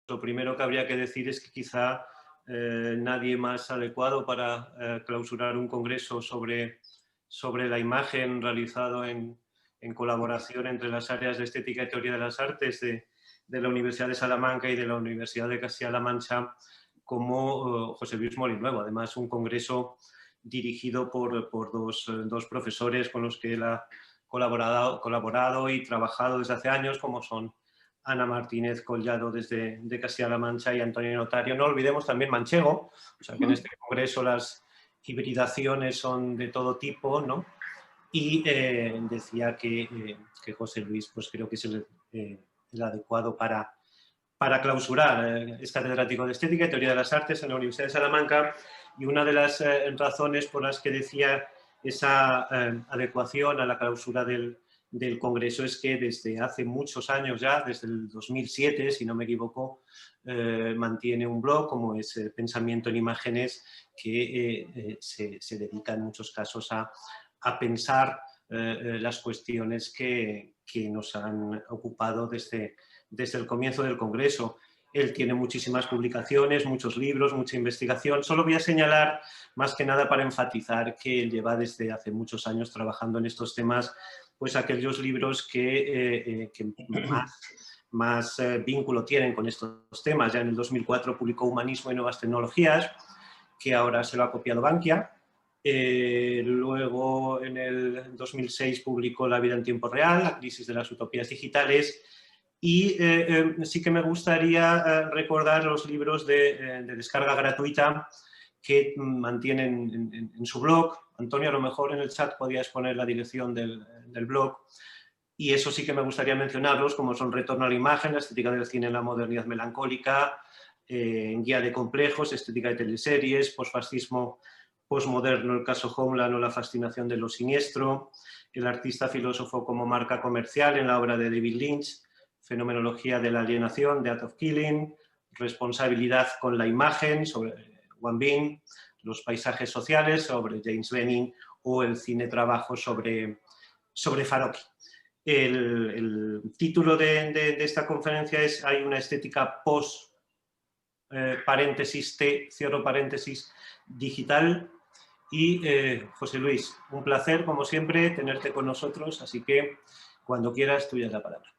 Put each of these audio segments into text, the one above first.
lo primero que habría que decir es que quizá nadie más adecuado para clausurar un congreso sobre la imagen realizado en colaboración entre las áreas de Estética y Teoría de las Artes de la Universidad de Salamanca y de la Universidad de Castilla-La Mancha, como José Luis Molinuevo. Además, un congreso dirigido por dos profesores con los que él ha colaborado y trabajado desde hace años, como son Ana Martínez Collado desde Castilla-La Mancha y Antonio Notario. No olvidemos también Manchego, o sea que en este congreso las hibridaciones son de todo tipo, ¿no? Y decía que José Luis, pues creo que es el adecuado para clausurar. Es catedrático de Estética y Teoría de las Artes en la Universidad de Salamanca, y una de las razones por las que decía esa adecuación a la clausura del Congreso es que desde hace muchos años ya, desde el 2007, si no me equivoco, mantiene un blog como es Pensamiento en Imágenes, que se dedica en muchos casos a pensar las cuestiones que nos han ocupado desde el comienzo del Congreso. Él tiene muchísimas publicaciones, muchos libros, mucha investigación. Solo voy a señalar, más que nada para enfatizar, que él lleva desde hace muchos años trabajando en estos temas, pues aquellos libros que más vínculo tienen con estos temas. Ya en el 2004 publicó Humanismo y Nuevas Tecnologías, que ahora se lo ha copiado Bankia. Luego, en el 2006, publicó La vida en tiempo real, la crisis de las utopías digitales. Y sí que me gustaría recordar los libros de descarga gratuita que mantienen en su blog. Antonio, a lo mejor en el chat podías poner la dirección del blog. Y eso sí que me gustaría mencionarlos, como son Retorno a la imagen, la estética del cine en la modernidad melancólica, Guía de complejos, estética de teleseries, posfascismo posmoderno, el caso Homeland o la fascinación de lo siniestro, el artista filósofo como marca comercial en la obra de David Lynch, fenomenología de la alienación, The Art of Killing, responsabilidad con la imagen, sobre Wang Bin, los paisajes sociales, sobre James Benning, o el cine trabajo sobre Farocki. El título de esta conferencia es Hay una estética post paréntesis T, cierro paréntesis, digital. Y José Luis, un placer como siempre tenerte con nosotros, así que cuando quieras tuya es la palabra.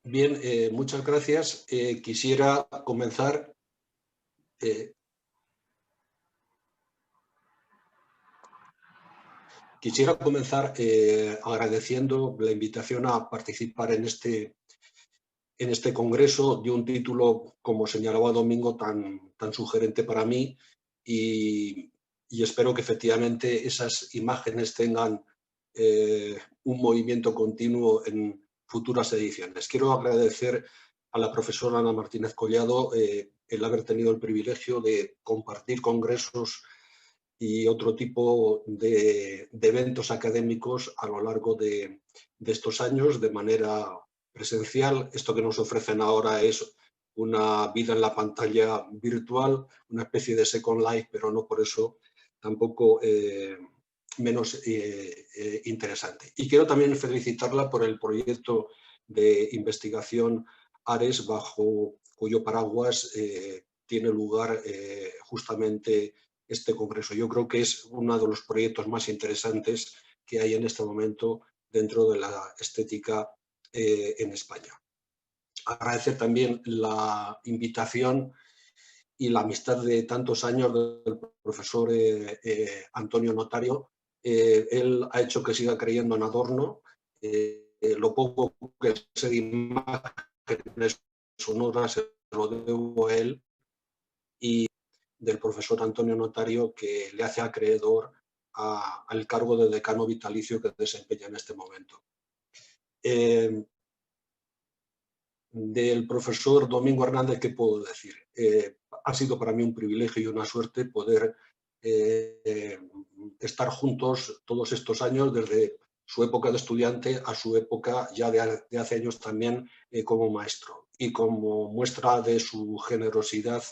Bien, muchas gracias. Quisiera comenzar agradeciendo la invitación a participar en este congreso de un título, como señalaba Domingo, tan sugerente para mí, y espero que efectivamente esas imágenes tengan un movimiento continuo en futuras ediciones. Quiero agradecer a la profesora Ana Martínez Collado el haber tenido el privilegio de compartir congresos y otro tipo de eventos académicos a lo largo de estos años de manera presencial. Esto que nos ofrecen ahora es una vida en la pantalla virtual, una especie de Second Life, pero no por eso tampoco menos interesante. Y quiero también felicitarla por el proyecto de investigación ARES, bajo cuyo paraguas tiene lugar justamente este congreso. Yo creo que es uno de los proyectos más interesantes que hay en este momento dentro de la estética en España. Agradecer también la invitación y la amistad de tantos años del profesor Antonio Notario. Él ha hecho que siga creyendo en Adorno. Lo poco que sé de imágenes sonoras se lo debo a él, y del profesor Antonio Notario, que le hace acreedor al cargo de decano vitalicio que desempeña en este momento. Del profesor Domingo Hernández, ¿qué puedo decir? Ha sido para mí un privilegio y una suerte poder estar juntos todos estos años, desde su época de estudiante a su época ya de hace años también como maestro. Y como muestra de su generosidad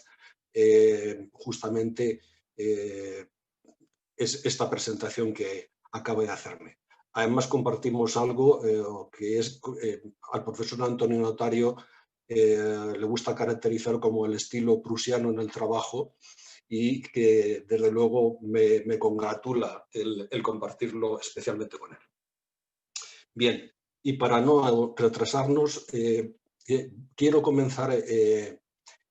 justamente es esta presentación que acabo de hacerme. Además, compartimos algo que es al profesor Antonio Notario le gusta caracterizar como el estilo prusiano en el trabajo, y que desde luego me congratula el compartirlo especialmente con él. Bien, y para no retrasarnos, quiero comenzar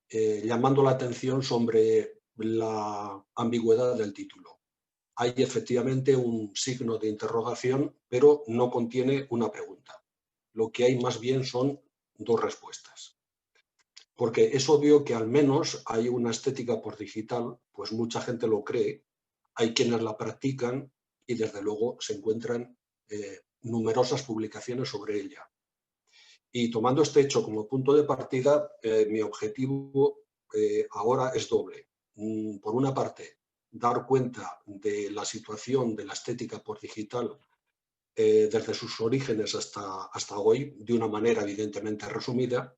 llamando la atención sobre la ambigüedad del título. Hay efectivamente un signo de interrogación, pero no contiene una pregunta. Lo que hay más bien son dos respuestas. Porque es obvio que al menos hay una estética por digital, pues mucha gente lo cree, hay quienes la practican y desde luego se encuentran numerosas publicaciones sobre ella. Y tomando este hecho como punto de partida, mi objetivo ahora es doble. Por una parte, dar cuenta de la situación de la estética por digital desde sus orígenes hasta hoy, de una manera evidentemente resumida.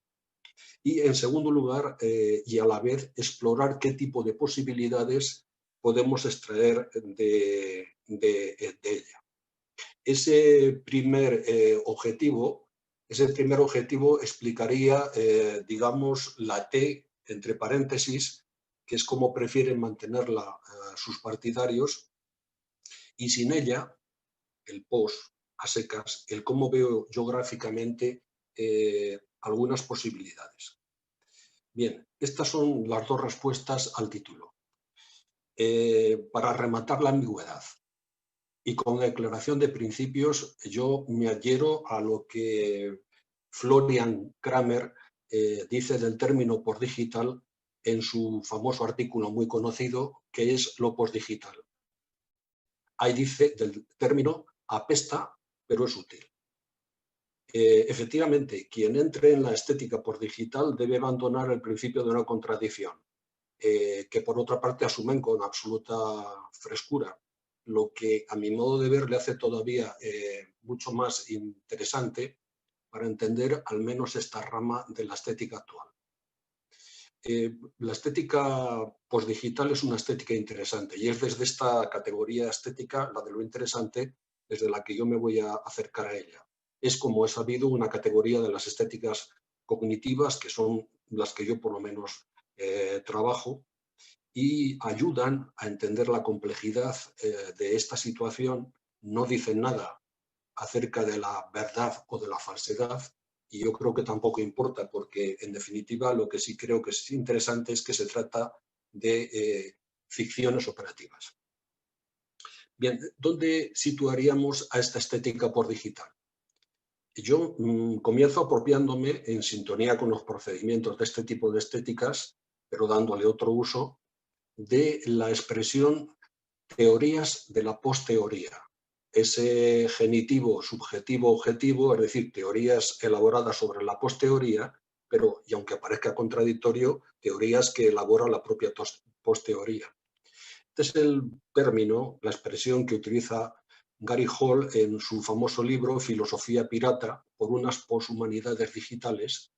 Y en segundo lugar, y a la vez, explorar qué tipo de posibilidades podemos extraer de ella. Ese primer objetivo explicaría, digamos, la T, entre paréntesis, que es como prefieren mantenerla sus partidarios, y sin ella, el post, a secas, el cómo veo yo gráficamente algunas posibilidades. Bien, estas son las dos respuestas al título. Para rematar la ambigüedad y con declaración de principios, yo me adhiero a lo que Florian Kramer dice del término postdigital en su famoso artículo muy conocido, que es lo postdigital. Ahí dice del término apesta, pero es útil. Efectivamente, quien entre en la estética postdigital debe abandonar el principio de una contradicción, que por otra parte asumen con absoluta frescura, lo que a mi modo de ver le hace todavía mucho más interesante para entender al menos esta rama de la estética actual. La estética postdigital es una estética interesante y es desde esta categoría estética, la de lo interesante, desde la que yo me voy a acercar a ella. Es, como he sabido, una categoría de las estéticas cognitivas, que son las que yo por lo menos trabajo, y ayudan a entender la complejidad de esta situación. No dicen nada acerca de la verdad o de la falsedad, y yo creo que tampoco importa, porque en definitiva lo que sí creo que es interesante es que se trata de ficciones operativas. Bien, ¿dónde situaríamos a esta estética por digital? Yo comienzo apropiándome, en sintonía con los procedimientos de este tipo de estéticas, pero dándole otro uso, de la expresión teorías de la posteoría. Ese genitivo subjetivo-objetivo, es decir, teorías elaboradas sobre la posteoría, pero, y aunque parezca contradictorio, teorías que elabora la propia posteoría. Este es el término, la expresión que utiliza Gary Hall en su famoso libro Filosofía pirata por unas poshumanidades digitales.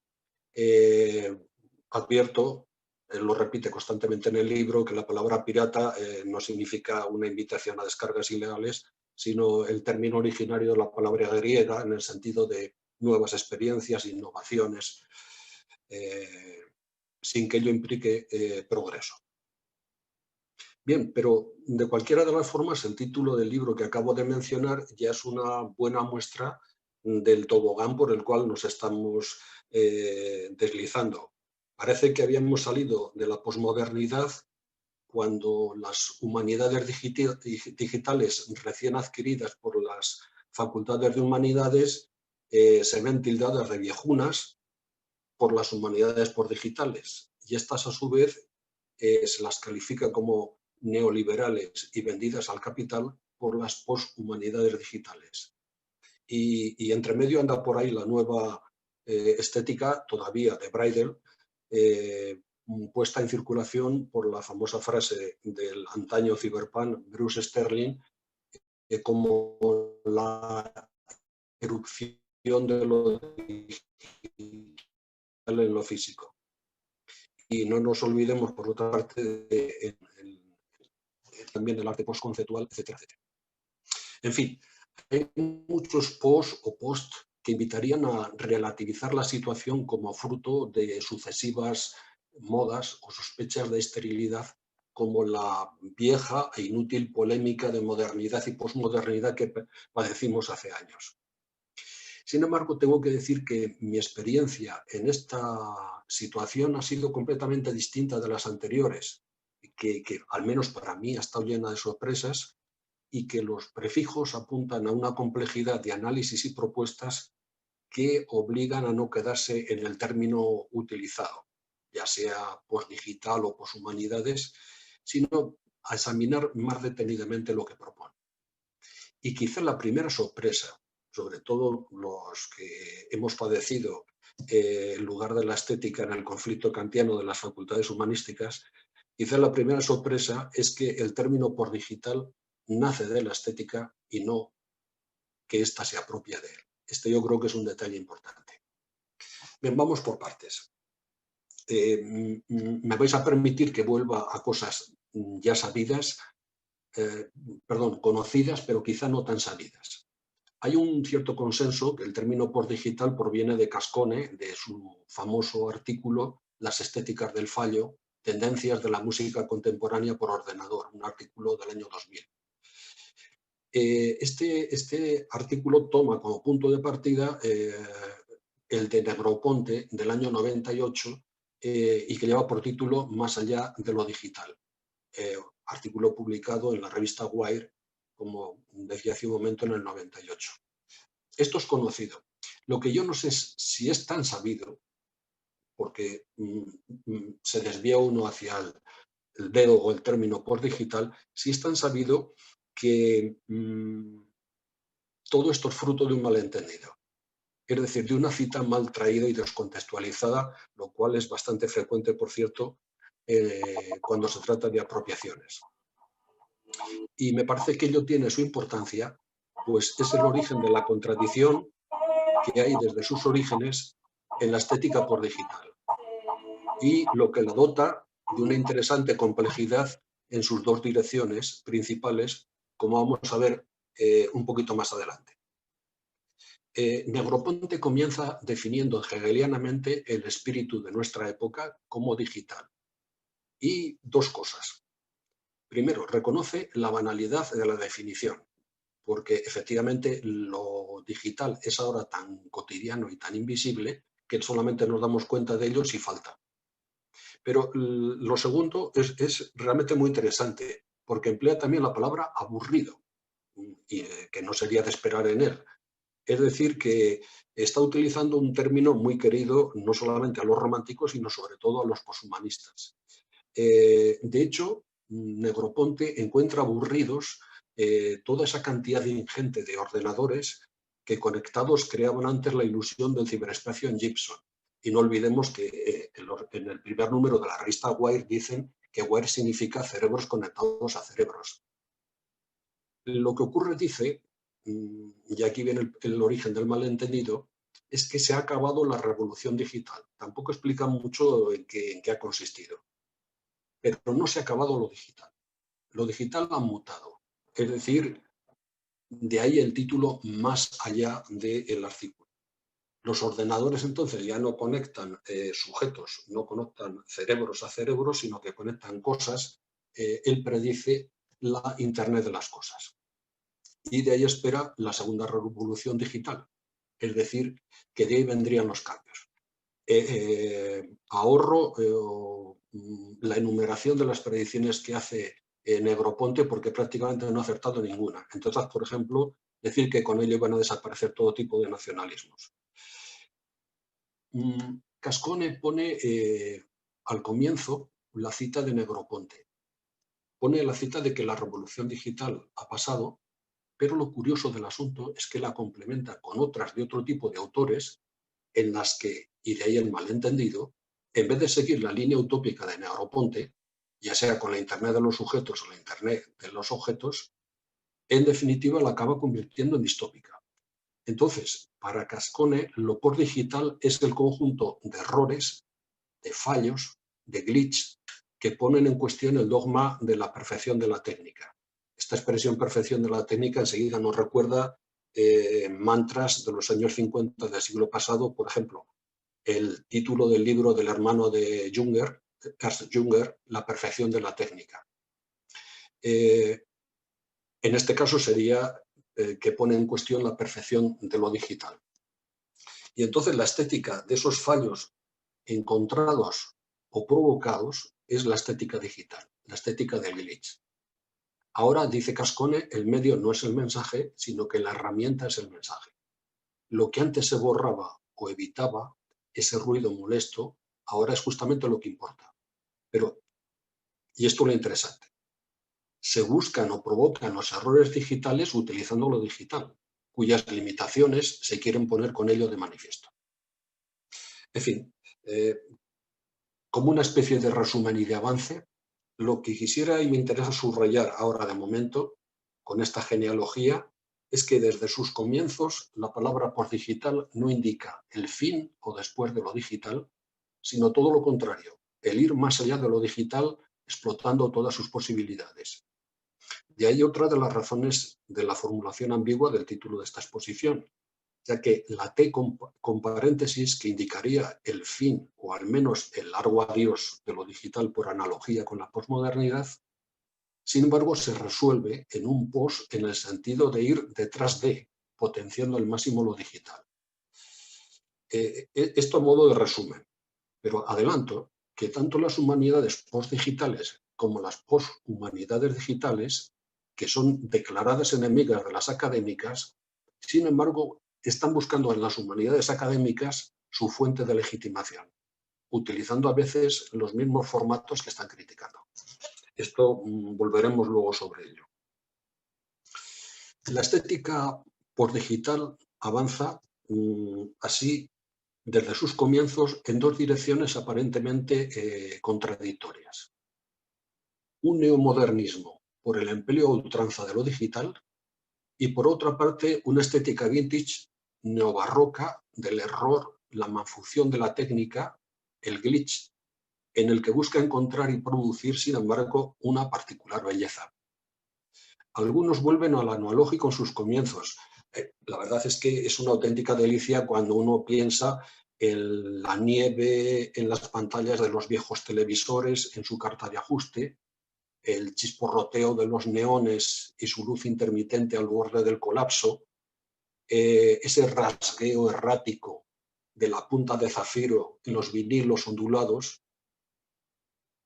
Advierto, lo repite constantemente en el libro, que la palabra pirata no significa una invitación a descargas ilegales, sino el término originario de la palabra griega en el sentido de nuevas experiencias, innovaciones, sin que ello implique progreso. Bien, pero de cualquiera de las formas, el título del libro que acabo de mencionar ya es una buena muestra del tobogán por el cual nos estamos deslizando. Parece que habíamos salido de la posmodernidad cuando las humanidades digitales recién adquiridas por las facultades de humanidades se ven tildadas de viejunas por las humanidades por digitales, y estas a su vez se las califica como neoliberales y vendidas al capital por las poshumanidades digitales. Y entre medio anda por ahí la nueva estética, todavía de Braidel, puesta en circulación por la famosa frase del antaño cyberpunk Bruce Sterling, como la erupción de lo digital en lo físico. y no nos olvidemos, por otra parte, también del arte postconceptual, etcétera, etcétera. En fin, hay muchos post o post que invitarían a relativizar la situación como fruto de sucesivas modas o sospechas de esterilidad, como la vieja e inútil polémica de modernidad y posmodernidad que padecimos hace años. Sin embargo, tengo que decir que mi experiencia en esta situación ha sido completamente distinta de las anteriores, que al menos para mí ha estado llena de sorpresas, y que los prefijos apuntan a una complejidad de análisis y propuestas que obligan a no quedarse en el término utilizado, ya sea postdigital o poshumanidades, sino a examinar más detenidamente lo que propone. Y quizá la primera sorpresa, sobre todo los que hemos padecido en lugar de la estética en el conflicto kantiano de las facultades humanísticas, quizá la primera sorpresa es que el término postdigital nace de la estética y no que ésta se apropia de él. Este yo creo que es un detalle importante. Bien, vamos por partes. Me vais a permitir que vuelva a cosas ya sabidas, conocidas, pero quizá no tan sabidas. Hay un cierto consenso que el término postdigital proviene de Cascone, de su famoso artículo Las estéticas del fallo, tendencias de la música contemporánea por ordenador, un artículo del año 2000. Este artículo toma como punto de partida el de Negroponte del año 98 y que lleva por título Más allá de lo digital, artículo publicado en la revista Wire, como decía hace un momento, en el 98. Esto es conocido. Lo que yo no sé es si es tan sabido, porque se desvía uno hacia el dedo o el término postdigital, si es tan sabido que todo esto es fruto de un malentendido. Es decir, de una cita mal traída y descontextualizada, lo cual es bastante frecuente, por cierto, cuando se trata de apropiaciones. Y me parece que ello tiene su importancia, pues es el origen de la contradicción que hay desde sus orígenes en la estética postdigital y lo que la dota de una interesante complejidad en sus dos direcciones principales, como vamos a ver un poquito más adelante. Negroponte comienza definiendo hegelianamente el espíritu de nuestra época como digital. Y dos cosas. Primero, reconoce la banalidad de la definición, porque efectivamente lo digital es ahora tan cotidiano y tan invisible que solamente nos damos cuenta de ello si falta. Pero lo segundo es realmente muy interesante, porque emplea también la palabra aburrido, y que no sería de esperar en él. Es decir, que está utilizando un término muy querido no solamente a los románticos, sino sobre todo a los poshumanistas. De hecho, Negroponte encuentra aburridos toda esa cantidad ingente de ordenadores que conectados creaban antes la ilusión del ciberespacio en Gibson. Y no olvidemos que en el primer número de la revista Wire dicen que Wire significa cerebros conectados a cerebros. Lo que ocurre, dice, y aquí viene el origen del malentendido, es que se ha acabado la revolución digital. Tampoco explica mucho en qué ha consistido. Pero no se ha acabado lo digital. Lo digital ha mutado. Es decir, de ahí el título Más allá del artículo. Los ordenadores entonces ya no conectan sujetos, no conectan cerebros a cerebros, sino que conectan cosas. Él predice la Internet de las cosas. Y de ahí espera la segunda revolución digital. Es decir, que de ahí vendrían los cambios. Ahorro la enumeración de las predicciones que hace Negroponte porque prácticamente no ha acertado ninguna. Entonces, por ejemplo, decir que con ello van a desaparecer todo tipo de nacionalismos. Cascone pone al comienzo la cita de Negroponte. Pone la cita de que la revolución digital ha pasado, pero lo curioso del asunto es que la complementa con otras de otro tipo de autores en las que, y de ahí el malentendido, en vez de seguir la línea utópica de Negroponte, ya sea con la Internet de los sujetos o la Internet de los objetos, en definitiva la acaba convirtiendo en distópica. Entonces, para Cascone, lo postdigital es el conjunto de errores, de fallos, de glitch, que ponen en cuestión el dogma de la perfección de la técnica. Esta expresión perfección de la técnica enseguida nos recuerda mantras de los años 50 del siglo pasado, por ejemplo, el título del libro del hermano de Junger, Ernst Junger, La perfección de la técnica. En este caso sería que pone en cuestión la perfección de lo digital. Y entonces la estética de esos fallos encontrados o provocados es la estética digital, la estética del glitch. Ahora, dice Cascone, el medio no es el mensaje, sino que la herramienta es el mensaje. Lo que antes se borraba o evitaba, ese ruido molesto, ahora es justamente lo que importa. Pero, y esto es lo interesante, se buscan o provocan los errores digitales utilizando lo digital, cuyas limitaciones se quieren poner con ello de manifiesto. En fin, como una especie de resumen y de avance, lo que quisiera y me interesa subrayar ahora de momento con esta genealogía es que desde sus comienzos la palabra postdigital no indica el fin o después de lo digital, sino todo lo contrario, el ir más allá de lo digital explotando todas sus posibilidades. De ahí otra de las razones de la formulación ambigua del título de esta exposición, ya que la T con paréntesis, que indicaría el fin o al menos el largo adiós de lo digital por analogía con la posmodernidad, sin embargo se resuelve en un post en el sentido de ir detrás de, potenciando al máximo lo digital. Esto a modo de resumen, pero adelanto que tanto las humanidades postdigitales como las poshumanidades digitales, que son declaradas enemigas de las académicas, sin embargo, están buscando en las humanidades académicas su fuente de legitimación, utilizando a veces los mismos formatos que están criticando. Esto volveremos luego sobre ello. La estética postdigital avanza así desde sus comienzos en dos direcciones aparentemente contradictorias. Un neomodernismo por el empleo a ultranza de lo digital y, por otra parte, una estética vintage neobarroca del error, la malfunción de la técnica, el glitch, en el que busca encontrar y producir, sin embargo, una particular belleza. Algunos vuelven al analógico en sus comienzos. La verdad es que es una auténtica delicia cuando uno piensa en la nieve en las pantallas de los viejos televisores, en su carta de ajuste, el chisporroteo de los neones y su luz intermitente al borde del colapso, ese rasgueo errático de la punta de zafiro en los vinilos ondulados,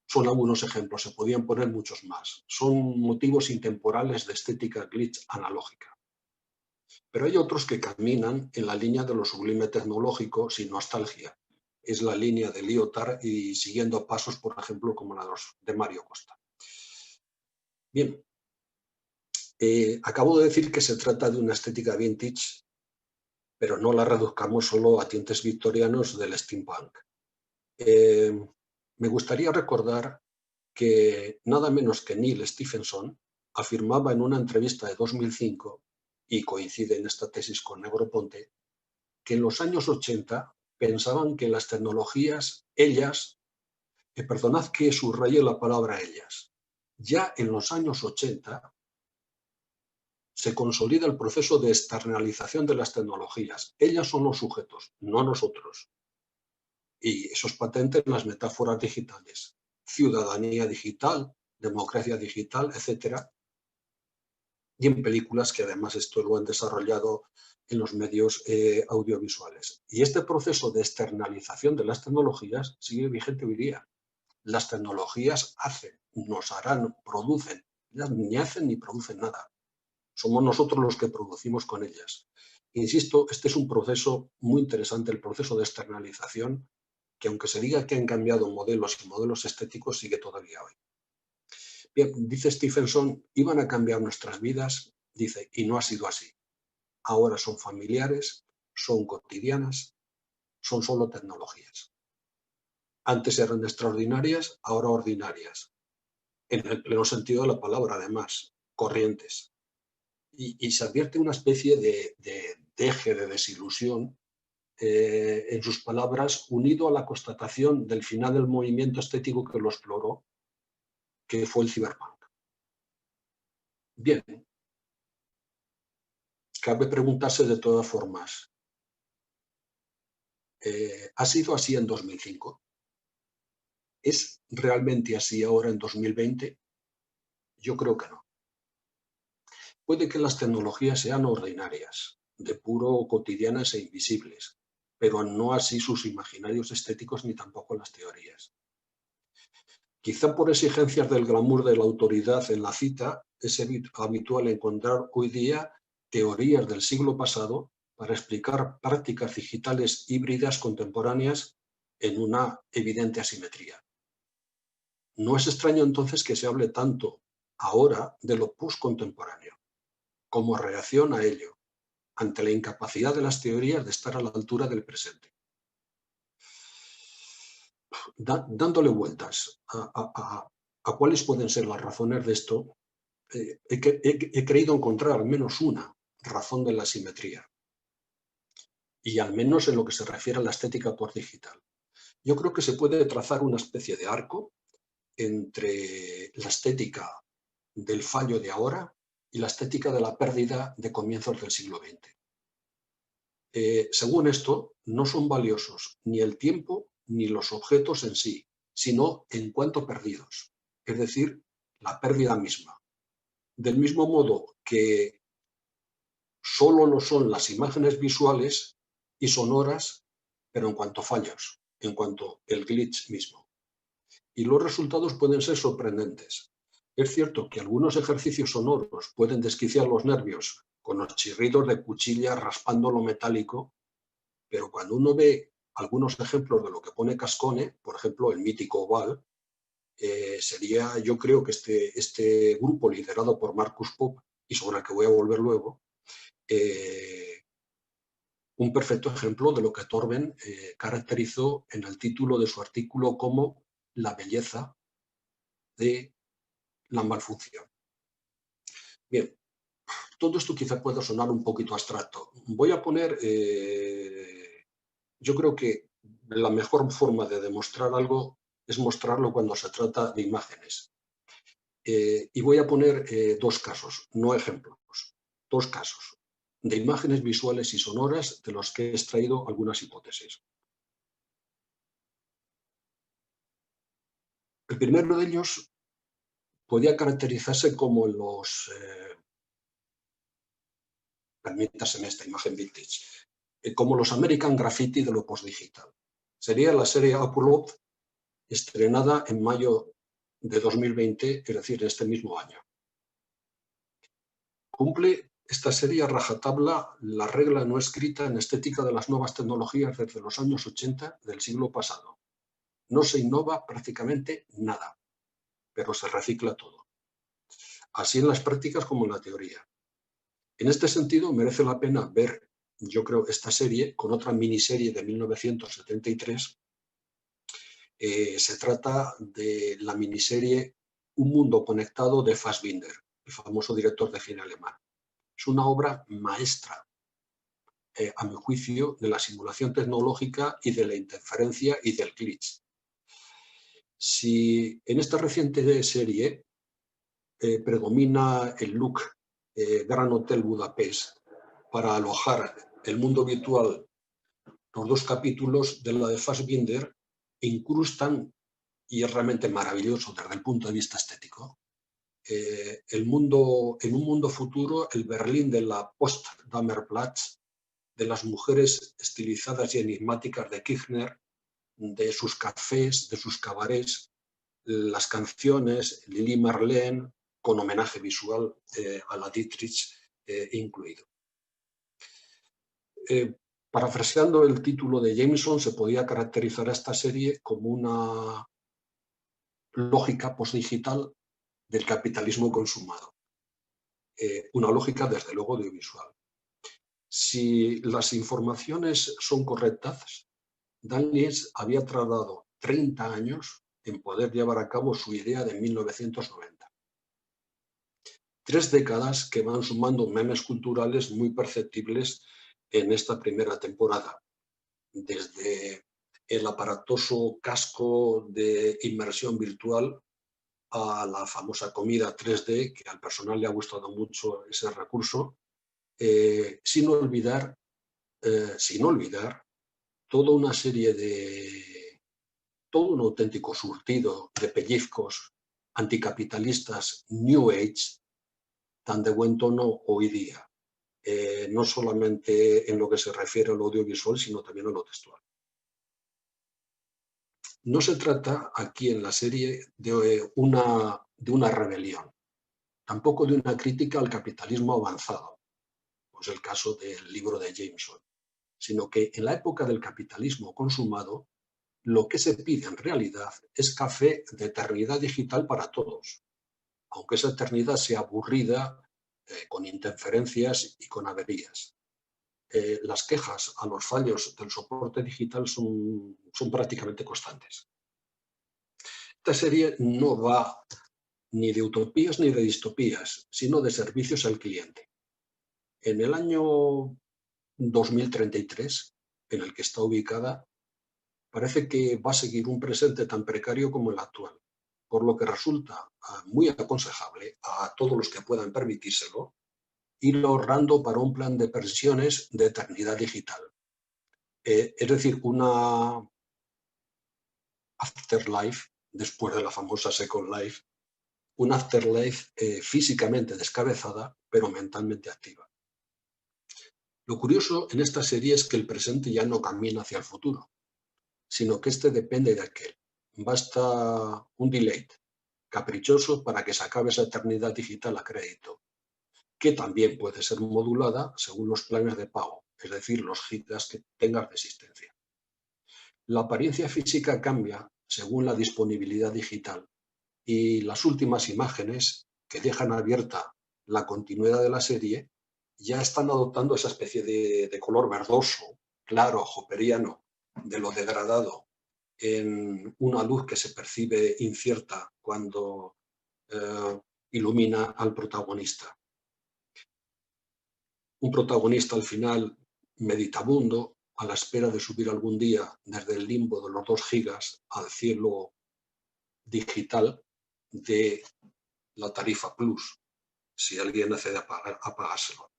son algunos ejemplos, se podían poner muchos más. Son motivos intemporales de estética glitch analógica. Pero hay otros que caminan en la línea de lo sublime tecnológico sin nostalgia. Es la línea de Lyotard y siguiendo pasos, por ejemplo, como la de Mario Costa. Bien, acabo de decir que se trata de una estética vintage, pero no la reduzcamos solo a tintes victorianos del steampunk. Me gustaría recordar que nada menos que Neil Stephenson afirmaba en una entrevista de 2005, y coincide en esta tesis con Negroponte, que en los años 80 pensaban que las tecnologías, perdonad que subraye la palabra ellas, ya en los años 80 se consolida el proceso de externalización de las tecnologías. Ellas son los sujetos, no nosotros. Y eso es patente en las metáforas digitales. Ciudadanía digital, democracia digital, etc. Y en películas que además esto lo han desarrollado en los medios audiovisuales. Y este proceso de externalización de las tecnologías sigue vigente hoy día. Las tecnologías hacen, nos harán, producen. Ellas ni hacen ni producen nada. Somos nosotros los que producimos con ellas. Insisto, este es un proceso muy interesante, el proceso de externalización, que aunque se diga que han cambiado modelos y modelos estéticos, sigue todavía hoy. Bien, dice Stephenson, iban a cambiar nuestras vidas, dice, y no ha sido así. Ahora son familiares, son cotidianas, son solo tecnologías. Antes eran extraordinarias, ahora ordinarias. En el pleno sentido de la palabra, además, corrientes. Y se advierte una especie de deje de desilusión en sus palabras, unido a la constatación del final del movimiento estético que lo exploró, que fue el cyberpunk. Bien, cabe preguntarse de todas formas, ¿ha sido así en 2005? ¿Es realmente así ahora en 2020? Yo creo que no. Puede que las tecnologías sean ordinarias, de puro cotidianas e invisibles, pero no así sus imaginarios estéticos ni tampoco las teorías. Quizá por exigencias del glamour de la autoridad en la cita, es habitual encontrar hoy día teorías del siglo pasado para explicar prácticas digitales híbridas contemporáneas en una evidente asimetría. No es extraño entonces que se hable tanto ahora de lo postcontemporáneo, como reacción a ello, ante la incapacidad de las teorías de estar a la altura del presente. Dándole vueltas a cuáles pueden ser las razones de esto, he creído encontrar al menos una razón de la asimetría, y al menos en lo que se refiere a la estética postdigital. Yo creo que se puede trazar una especie de arco entre la estética del fallo de ahora y la estética de la pérdida de comienzos del siglo XX. Según esto, no son valiosos ni el tiempo ni los objetos en sí, sino en cuanto perdidos, es decir, la pérdida misma. Del mismo modo que solo lo son las imágenes visuales y sonoras, pero en cuanto fallos, en cuanto el glitch mismo. Y los resultados pueden ser sorprendentes. Es cierto que algunos ejercicios sonoros pueden desquiciar los nervios con los chirridos de cuchilla raspando lo metálico, pero cuando uno ve algunos ejemplos de lo que pone Cascone, por ejemplo, el mítico Oval, sería, yo creo que este grupo liderado por Marcus Pop, y sobre el que voy a volver luego, un perfecto ejemplo de lo que Torben caracterizó en el título de su artículo como la belleza de la malfunción. Bien, todo esto quizá pueda sonar un poquito abstracto. Voy a poner, yo creo que la mejor forma de demostrar algo es mostrarlo cuando se trata de imágenes. Y voy a poner dos casos, no ejemplos, dos casos de imágenes visuales y sonoras de los que he extraído algunas hipótesis. El primero de ellos podía caracterizarse como los, permítaseme esta imagen vintage, como los American Graffiti de lo postdigital. Sería la serie Upload, estrenada en mayo de 2020, es decir, este mismo año. Cumple esta serie a rajatabla la regla no escrita en estética de las nuevas tecnologías desde los años 80 del siglo pasado. No se innova prácticamente nada, pero se recicla todo. Así en las prácticas como en la teoría. En este sentido, merece la pena ver, yo creo, esta serie con otra miniserie de 1973. Se trata de la miniserie Un mundo conectado de Fassbinder, el famoso director de cine alemán. Es una obra maestra, a mi juicio, de la simulación tecnológica y de la interferencia y del glitch. Si en esta reciente serie predomina el look Gran Hotel Budapest para alojar el mundo virtual, los dos capítulos de la de Fassbinder incrustan, y es realmente maravilloso desde el punto de vista estético, en un mundo futuro, el Berlín de la Post-Damerplatz, de las mujeres estilizadas y enigmáticas de Kirchner, de sus cafés, de sus cabarets, las canciones, Lili Marlene, con homenaje visual a la Dietrich incluido. Parafraseando el título de Jameson, se podía caracterizar a esta serie como una lógica postdigital del capitalismo consumado. Una lógica, desde luego, audiovisual. Si las informaciones son correctas, Daniels había tardado 30 años en poder llevar a cabo su idea de 1990. 3 décadas que van sumando memes culturales muy perceptibles en esta primera temporada. desde el aparatoso casco de inmersión virtual a la famosa comida 3D, que al personal le ha gustado mucho ese recurso, sin olvidar toda una serie todo un auténtico surtido de pellizcos anticapitalistas New Age, tan de buen tono hoy día, no solamente en lo que se refiere al audiovisual, sino también a lo textual. No se trata aquí en la serie de una rebelión, tampoco de una crítica al capitalismo avanzado, pues el caso del libro de Jameson, sino que en la época del capitalismo consumado, lo que se pide en realidad es café de eternidad digital para todos, aunque esa eternidad sea aburrida, con interferencias y con averías. Las quejas a los fallos del soporte digital son prácticamente constantes. Esta serie no va ni de utopías ni de distopías, sino de servicios al cliente. En el año 2033, en el que está ubicada, parece que va a seguir un presente tan precario como el actual, por lo que resulta muy aconsejable a todos los que puedan permitírselo ir ahorrando para un plan de pensiones de eternidad digital. Es decir, una afterlife, después de la famosa Second Life, un afterlife físicamente descabezada, pero mentalmente activa. Lo curioso en esta serie es que el presente ya no camina hacia el futuro, sino que este depende de aquel. Basta un delay caprichoso para que se acabe esa eternidad digital a crédito, que también puede ser modulada según los planes de pago, es decir, los gigas que tengas de existencia. La apariencia física cambia según la disponibilidad digital y las últimas imágenes que dejan abierta la continuidad de la serie ya están adoptando esa especie de color verdoso, claro, hopperiano, de lo degradado, en una luz que se percibe incierta cuando ilumina al protagonista. Un protagonista al final meditabundo, a la espera de subir algún día desde el limbo de los 2 gigas al cielo digital de la tarifa Plus, si alguien accede a pagárselo.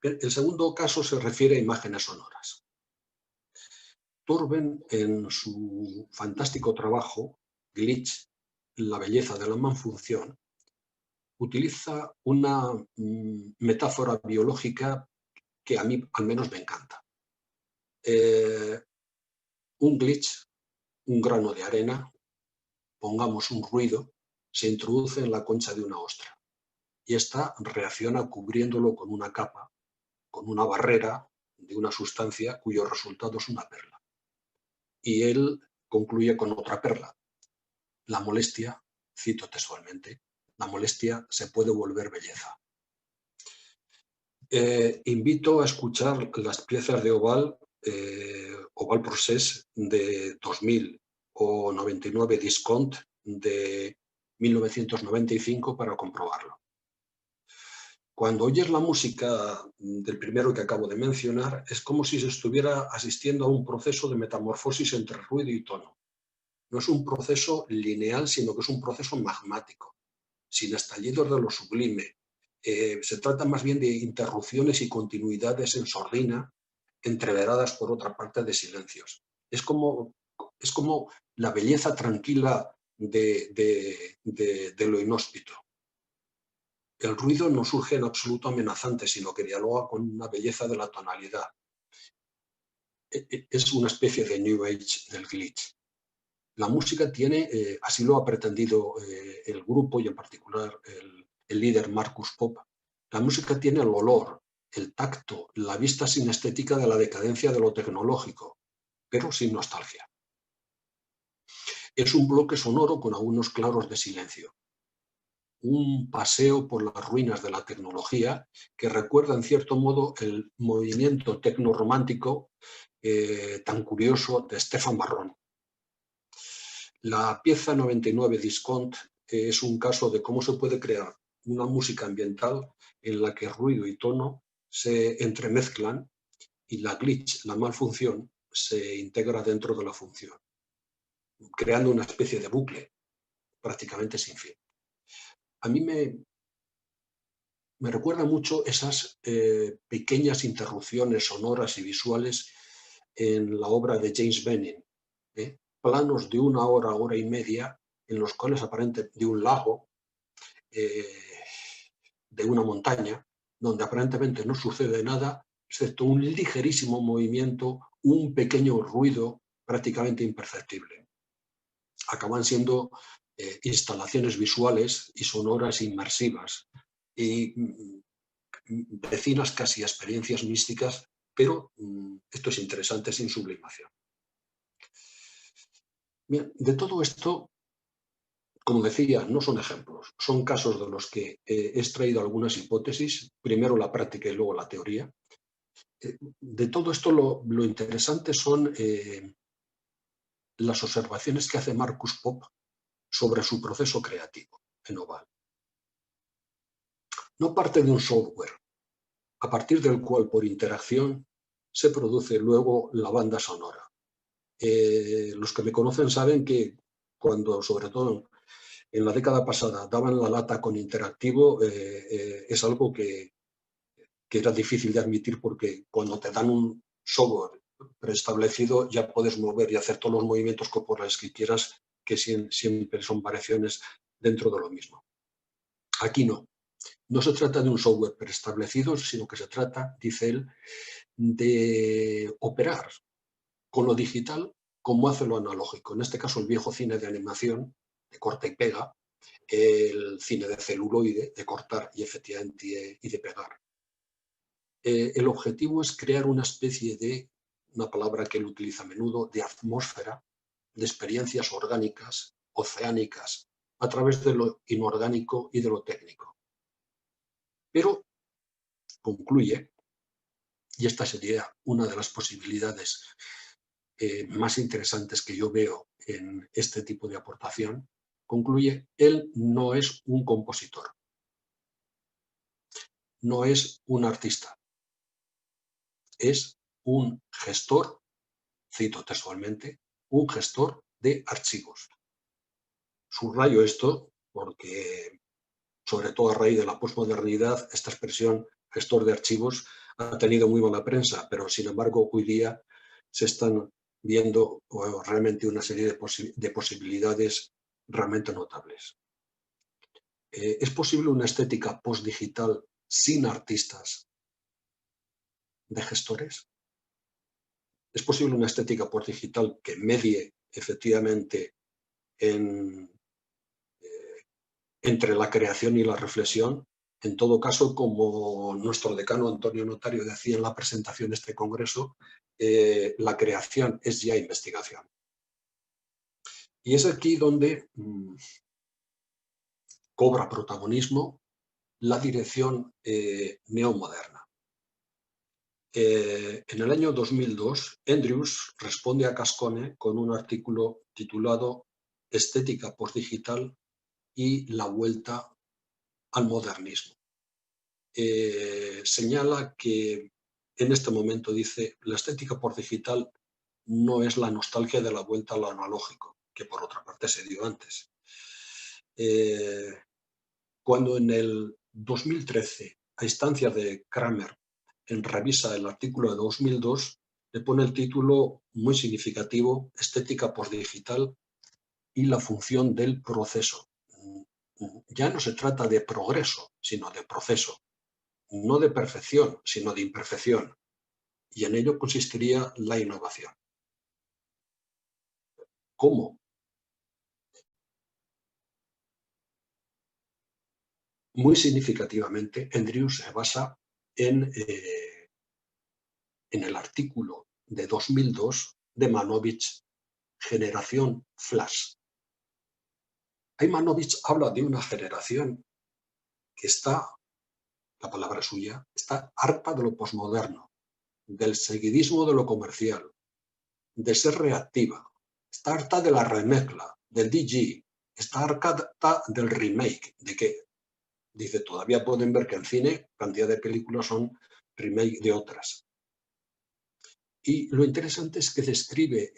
El segundo caso se refiere a imágenes sonoras. Torben, en su fantástico trabajo, Glitch, la belleza de la malfunción, utiliza una metáfora biológica que a mí al menos me encanta. Un glitch, un grano de arena, pongamos un ruido, se introduce en la concha de una ostra y ésta reacciona cubriéndolo con una capa, con una barrera de una sustancia cuyo resultado es una perla. Y él concluye con otra perla. La molestia, cito textualmente, la molestia se puede volver belleza. Invito a escuchar las piezas de Oval Process de 2000 o 99 Discount de 1995 para comprobarlo. Cuando oyes la música del primero que acabo de mencionar, es como si se estuviera asistiendo a un proceso de metamorfosis entre ruido y tono. No es un proceso lineal, sino que es un proceso magmático, sin estallidos de lo sublime. Se trata más bien de interrupciones y continuidades en sordina, entreveradas por otra parte de silencios. Es como la belleza tranquila de lo inhóspito. El ruido no surge en absoluto amenazante, sino que dialoga con una belleza de la tonalidad. Es una especie de New Age del glitch. La música tiene, así lo ha pretendido el grupo y en particular el líder Marcus Pop, la música tiene el olor, el tacto, la vista sinestética de la decadencia de lo tecnológico, pero sin nostalgia. Es un bloque sonoro con algunos claros de silencio. Un paseo por las ruinas de la tecnología que recuerda en cierto modo el movimiento tecnoromántico tan curioso de Stefan Barrón. La pieza 99 Discount es un caso de cómo se puede crear una música ambiental en la que ruido y tono se entremezclan y la glitch, la malfunción, se integra dentro de la función, creando una especie de bucle prácticamente sin fin. A mí me recuerda mucho esas pequeñas interrupciones sonoras y visuales en la obra de James Benning, planos de 1 hora, hora y media, en los cuales aparentemente de un lago, de una montaña, donde aparentemente no sucede nada, excepto un ligerísimo movimiento, un pequeño ruido prácticamente imperceptible. Acaban siendo instalaciones visuales y sonoras inmersivas y vecinas casi a experiencias místicas, pero esto es interesante sin sublimación. Bien, de todo esto, como decía, no son ejemplos, son casos de los que he extraído algunas hipótesis, primero la práctica y luego la teoría. De todo esto lo interesante son las observaciones que hace Marcus Popp sobre su proceso creativo en Oval. No parte de un software, a partir del cual por interacción se produce luego la banda sonora. Los que me conocen saben que cuando, sobre todo en la década pasada, daban la lata con interactivo, es algo que era difícil de admitir, porque cuando te dan un software preestablecido ya puedes mover y hacer todos los movimientos corporales que quieras, que siempre son variaciones dentro de lo mismo. Aquí no. No se trata de un software preestablecido, sino que se trata, dice él, de operar con lo digital como hace lo analógico. En este caso, el viejo cine de animación, de corta y pega, el cine de celuloide, de cortar y efectivamente y de pegar. El objetivo es crear una especie de, una palabra que él utiliza a menudo, de atmósfera, de experiencias orgánicas, oceánicas, a través de lo inorgánico y de lo técnico. Pero concluye, y esta sería una de las posibilidades más interesantes que yo veo en este tipo de aportación, concluye, él no es un compositor, no es un artista, es un gestor, cito textualmente, un gestor de archivos. Subrayo esto porque, sobre todo a raíz de la posmodernidad, esta expresión gestor de archivos ha tenido muy mala prensa, pero sin embargo hoy día se están viendo realmente una serie de posibilidades realmente notables. ¿Es posible una estética postdigital sin artistas de gestores? ¿Es posible una estética postdigital que medie efectivamente entre la creación y la reflexión? En todo caso, como nuestro decano Antonio Notario decía en la presentación de este congreso, la creación es ya investigación. Y es aquí donde cobra protagonismo la dirección neomoderna. En el año 2002, Andrews responde a Cascone con un artículo titulado Estética postdigital y la vuelta al modernismo. Señala que en este momento, dice, la estética postdigital no es la nostalgia de la vuelta a lo analógico, que por otra parte se dio antes. Cuando en el 2013, a instancia de Kramer, revisa el artículo de 2002, le pone el título muy significativo, Estética postdigital y la función del proceso. Ya no se trata de progreso, sino de proceso. No de perfección, sino de imperfección. Y en ello consistiría la innovación. ¿Cómo? Muy significativamente, Andrews se basa en el artículo de 2002 de Manovich, Generación Flash. Ahí Manovich habla de una generación que está, la palabra suya, está harta de lo posmoderno, del seguidismo de lo comercial, de ser reactiva, está harta de la remezcla, del DG, está harta del remake, de que, dice, todavía pueden ver que en cine cantidad de películas son remake de otras. Y lo interesante es que describe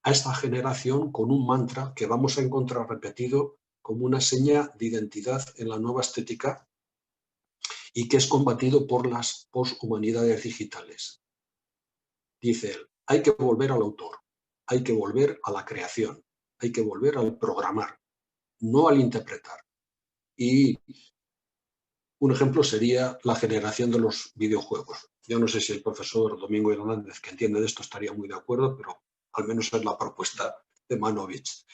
a esta generación con un mantra que vamos a encontrar repetido como una seña de identidad en la nueva estética y que es combatido por las poshumanidades digitales. Dice él, hay que volver al autor, hay que volver a la creación, hay que volver al programar, no al interpretar. Y un ejemplo sería la generación de los videojuegos. Yo no sé si el profesor Domingo Hernández, que entiende de esto, estaría muy de acuerdo, pero al menos es la propuesta de Manovich.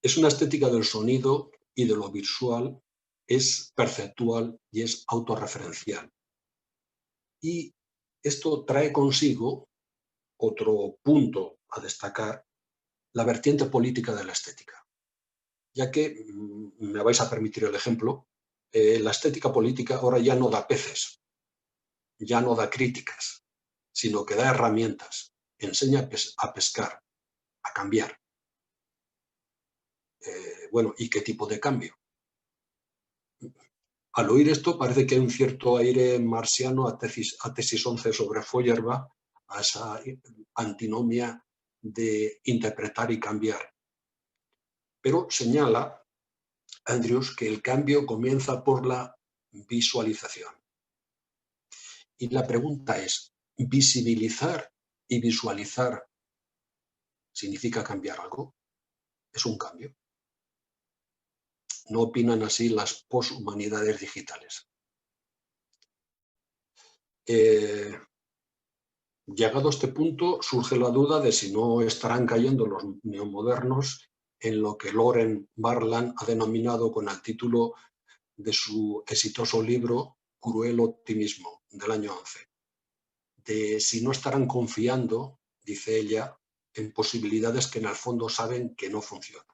Es una estética del sonido y de lo visual, es perceptual y es autorreferencial. Y esto trae consigo otro punto a destacar, la vertiente política de la estética. Ya que, me vais a permitir el ejemplo, la estética política ahora ya no da peces, ya no da críticas, sino que da herramientas, enseña a pescar, a cambiar. Bueno, ¿y qué tipo de cambio? Al oír esto parece que hay un cierto aire marciano a tesis 11 sobre Feuerbach, a esa antinomia de interpretar y cambiar. Pero señala Andrews que el cambio comienza por la visualización. Y la pregunta es, ¿visibilizar y visualizar significa cambiar algo? ¿Es un cambio? No opinan así las poshumanidades digitales. Llegado a este punto, surge la duda de si no estarán cayendo los neomodernos en lo que Loren Barland ha denominado con el título de su exitoso libro Cruel optimismo, del año 11. De si no estarán confiando, dice ella, en posibilidades que en el fondo saben que no funcionan.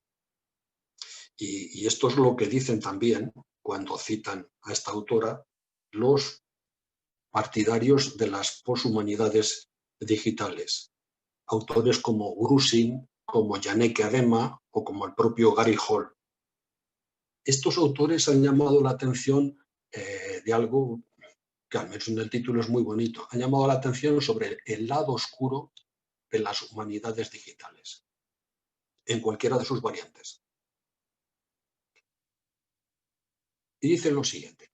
Y esto es lo que dicen también, cuando citan a esta autora, los partidarios de las poshumanidades digitales. Autores como Grusin, como Yaneke Adema o como el propio Gary Hall. Estos autores han llamado la atención de algo que al menos en el título es muy bonito. Han llamado la atención sobre el lado oscuro de las humanidades digitales, en cualquiera de sus variantes. Y dicen lo siguiente.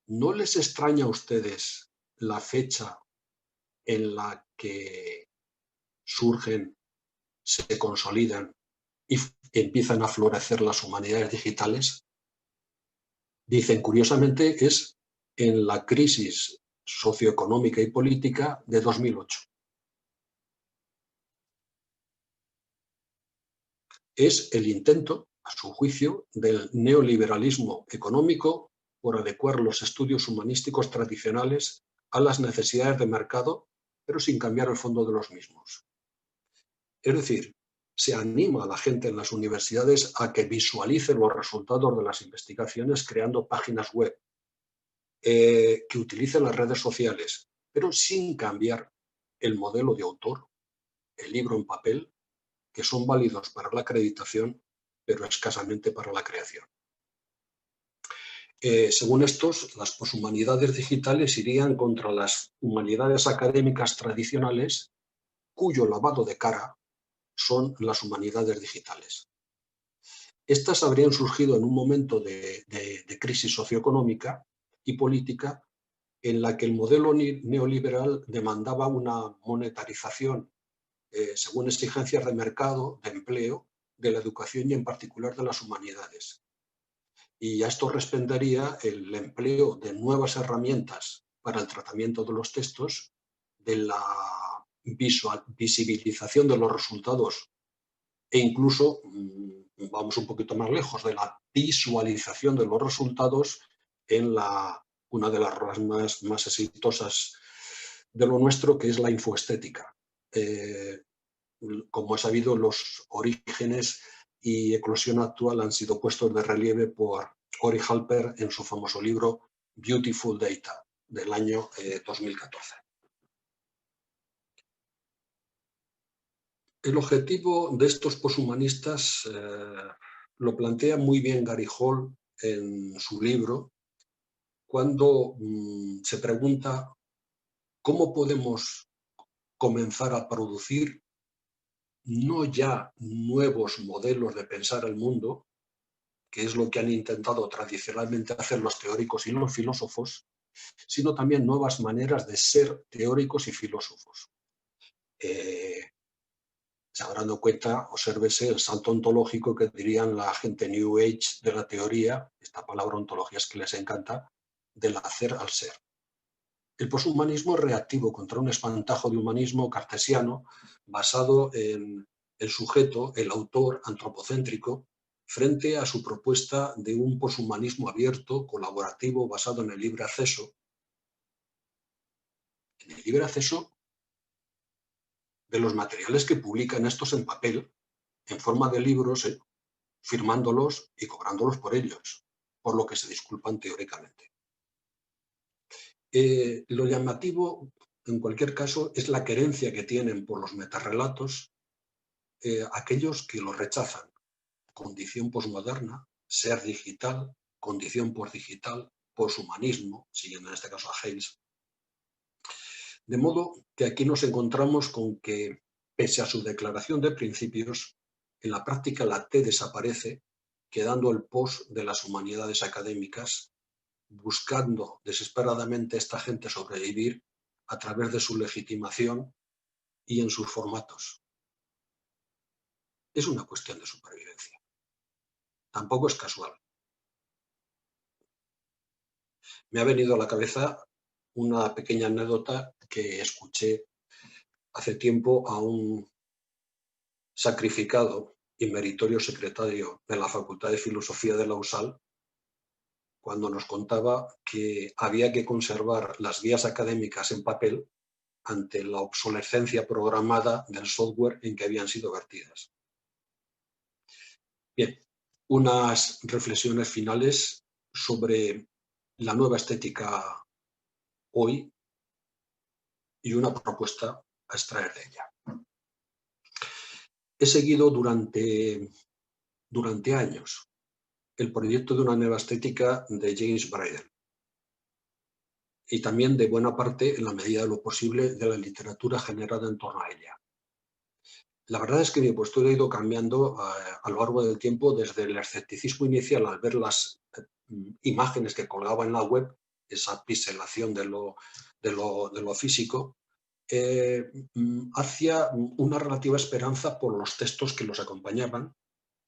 ¿No les extraña a ustedes la fecha en la que surgen, se consolidan y empiezan a florecer las humanidades digitales? Dicen, curiosamente, es en la crisis socioeconómica y política de 2008. Es el intento, a su juicio, del neoliberalismo económico por adecuar los estudios humanísticos tradicionales a las necesidades de mercado, pero sin cambiar el fondo de los mismos. Es decir, se anima a la gente en las universidades a que visualice los resultados de las investigaciones creando páginas web, que utilicen las redes sociales, pero sin cambiar el modelo de autor, el libro en papel, que son válidos para la acreditación, pero escasamente para la creación. Según estos, las poshumanidades digitales irían contra las humanidades académicas tradicionales, cuyo lavado de cara son las humanidades digitales. Estas habrían surgido en un momento de crisis socioeconómica y política en la que el modelo neoliberal demandaba una monetarización según exigencias de mercado, de empleo, de la educación y en particular de las humanidades. Y a esto respondería el empleo de nuevas herramientas para el tratamiento de los textos, de la visibilización de los resultados e incluso, vamos un poquito más lejos, de la visualización de los resultados en una de las ramas más exitosas de lo nuestro, que es la infoestética. Como es sabido, los orígenes y eclosión actual han sido puestos de relieve por Ori Halper en su famoso libro Beautiful Data, del año 2014. El objetivo de estos poshumanistas lo plantea muy bien Gary Hall en su libro, cuando se pregunta ¿cómo podemos comenzar a producir no ya nuevos modelos de pensar el mundo, que es lo que han intentado tradicionalmente hacer los teóricos y los filósofos, sino también nuevas maneras de ser teóricos y filósofos? Se habrán dado cuenta, obsérvese el salto ontológico que dirían la gente New Age de la teoría, esta palabra ontología es que les encanta, del hacer al ser. El poshumanismo es reactivo contra un espantajo de humanismo cartesiano basado en el sujeto, el autor antropocéntrico, frente a su propuesta de un poshumanismo abierto, colaborativo, basado en el libre acceso. En el libre acceso de los materiales que publican estos en papel, en forma de libros, firmándolos y cobrándolos por ellos, por lo que se disculpan teóricamente. Lo llamativo, en cualquier caso, es la querencia que tienen por los metarrelatos aquellos que los rechazan. Condición posmoderna, ser digital, condición postdigital, poshumanismo, siguiendo en este caso a Hales. De modo que aquí nos encontramos con que, pese a su declaración de principios, en la práctica la T desaparece, quedando el pos de las humanidades académicas, buscando desesperadamente esta gente sobrevivir a través de su legitimación y en sus formatos. Es una cuestión de supervivencia. Tampoco es casual. Me ha venido a la cabeza una pequeña anécdota que escuché hace tiempo a un sacrificado y meritorio secretario de la Facultad de Filosofía de la USAL, cuando nos contaba que había que conservar las guías académicas en papel ante la obsolescencia programada del software en que habían sido vertidas. Bien, unas reflexiones finales sobre la nueva estética hoy y una propuesta a extraer de ella. He seguido durante años el proyecto de una nueva estética de James Bridle y también de buena parte, en la medida de lo posible, de la literatura generada en torno a ella. La verdad es que mi postura ha ido cambiando a lo largo del tiempo, desde el escepticismo inicial al ver las imágenes que colgaba en la web, esa pixelación de lo físico, hacia una relativa esperanza por los textos que los acompañaban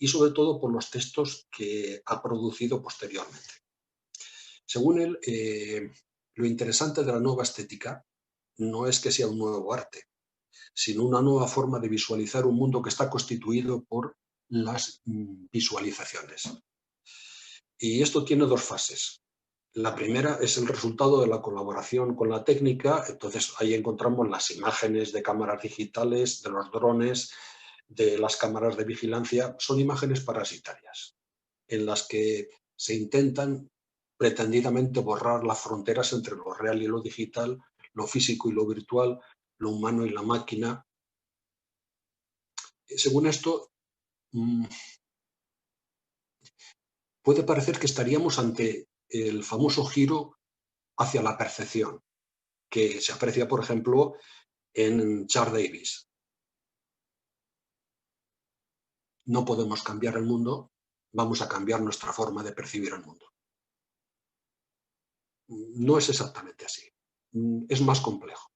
y sobre todo por los textos que ha producido posteriormente. Según él, lo interesante de la nueva estética no es que sea un nuevo arte, sino una nueva forma de visualizar un mundo que está constituido por las visualizaciones. Y esto tiene dos fases. La primera es el resultado de la colaboración con la técnica, entonces ahí encontramos las imágenes de cámaras digitales, de los drones, de las cámaras de vigilancia, son imágenes parasitarias, en las que se intentan pretendidamente borrar las fronteras entre lo real y lo digital, lo físico y lo virtual, lo humano y la máquina. Según esto, puede parecer que estaríamos ante el famoso giro hacia la percepción, que se aprecia, por ejemplo, en Charles Davis. No podemos cambiar el mundo, vamos a cambiar nuestra forma de percibir el mundo. No es exactamente así, es más complejo.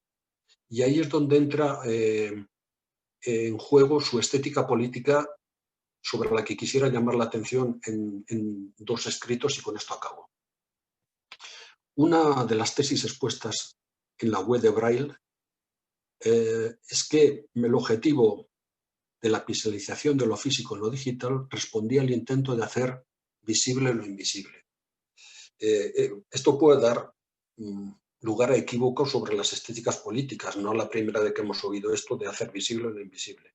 Y ahí es donde entra en juego su estética política, sobre la que quisiera llamar la atención en dos escritos, y con esto acabo. Una de las tesis expuestas en la web de Braille es que el objetivo de la pixelización de lo físico en lo digital respondía al intento de hacer visible lo invisible. Esto puede dar lugar a equívocos sobre las estéticas políticas, no la primera vez que hemos oído esto de hacer visible lo invisible.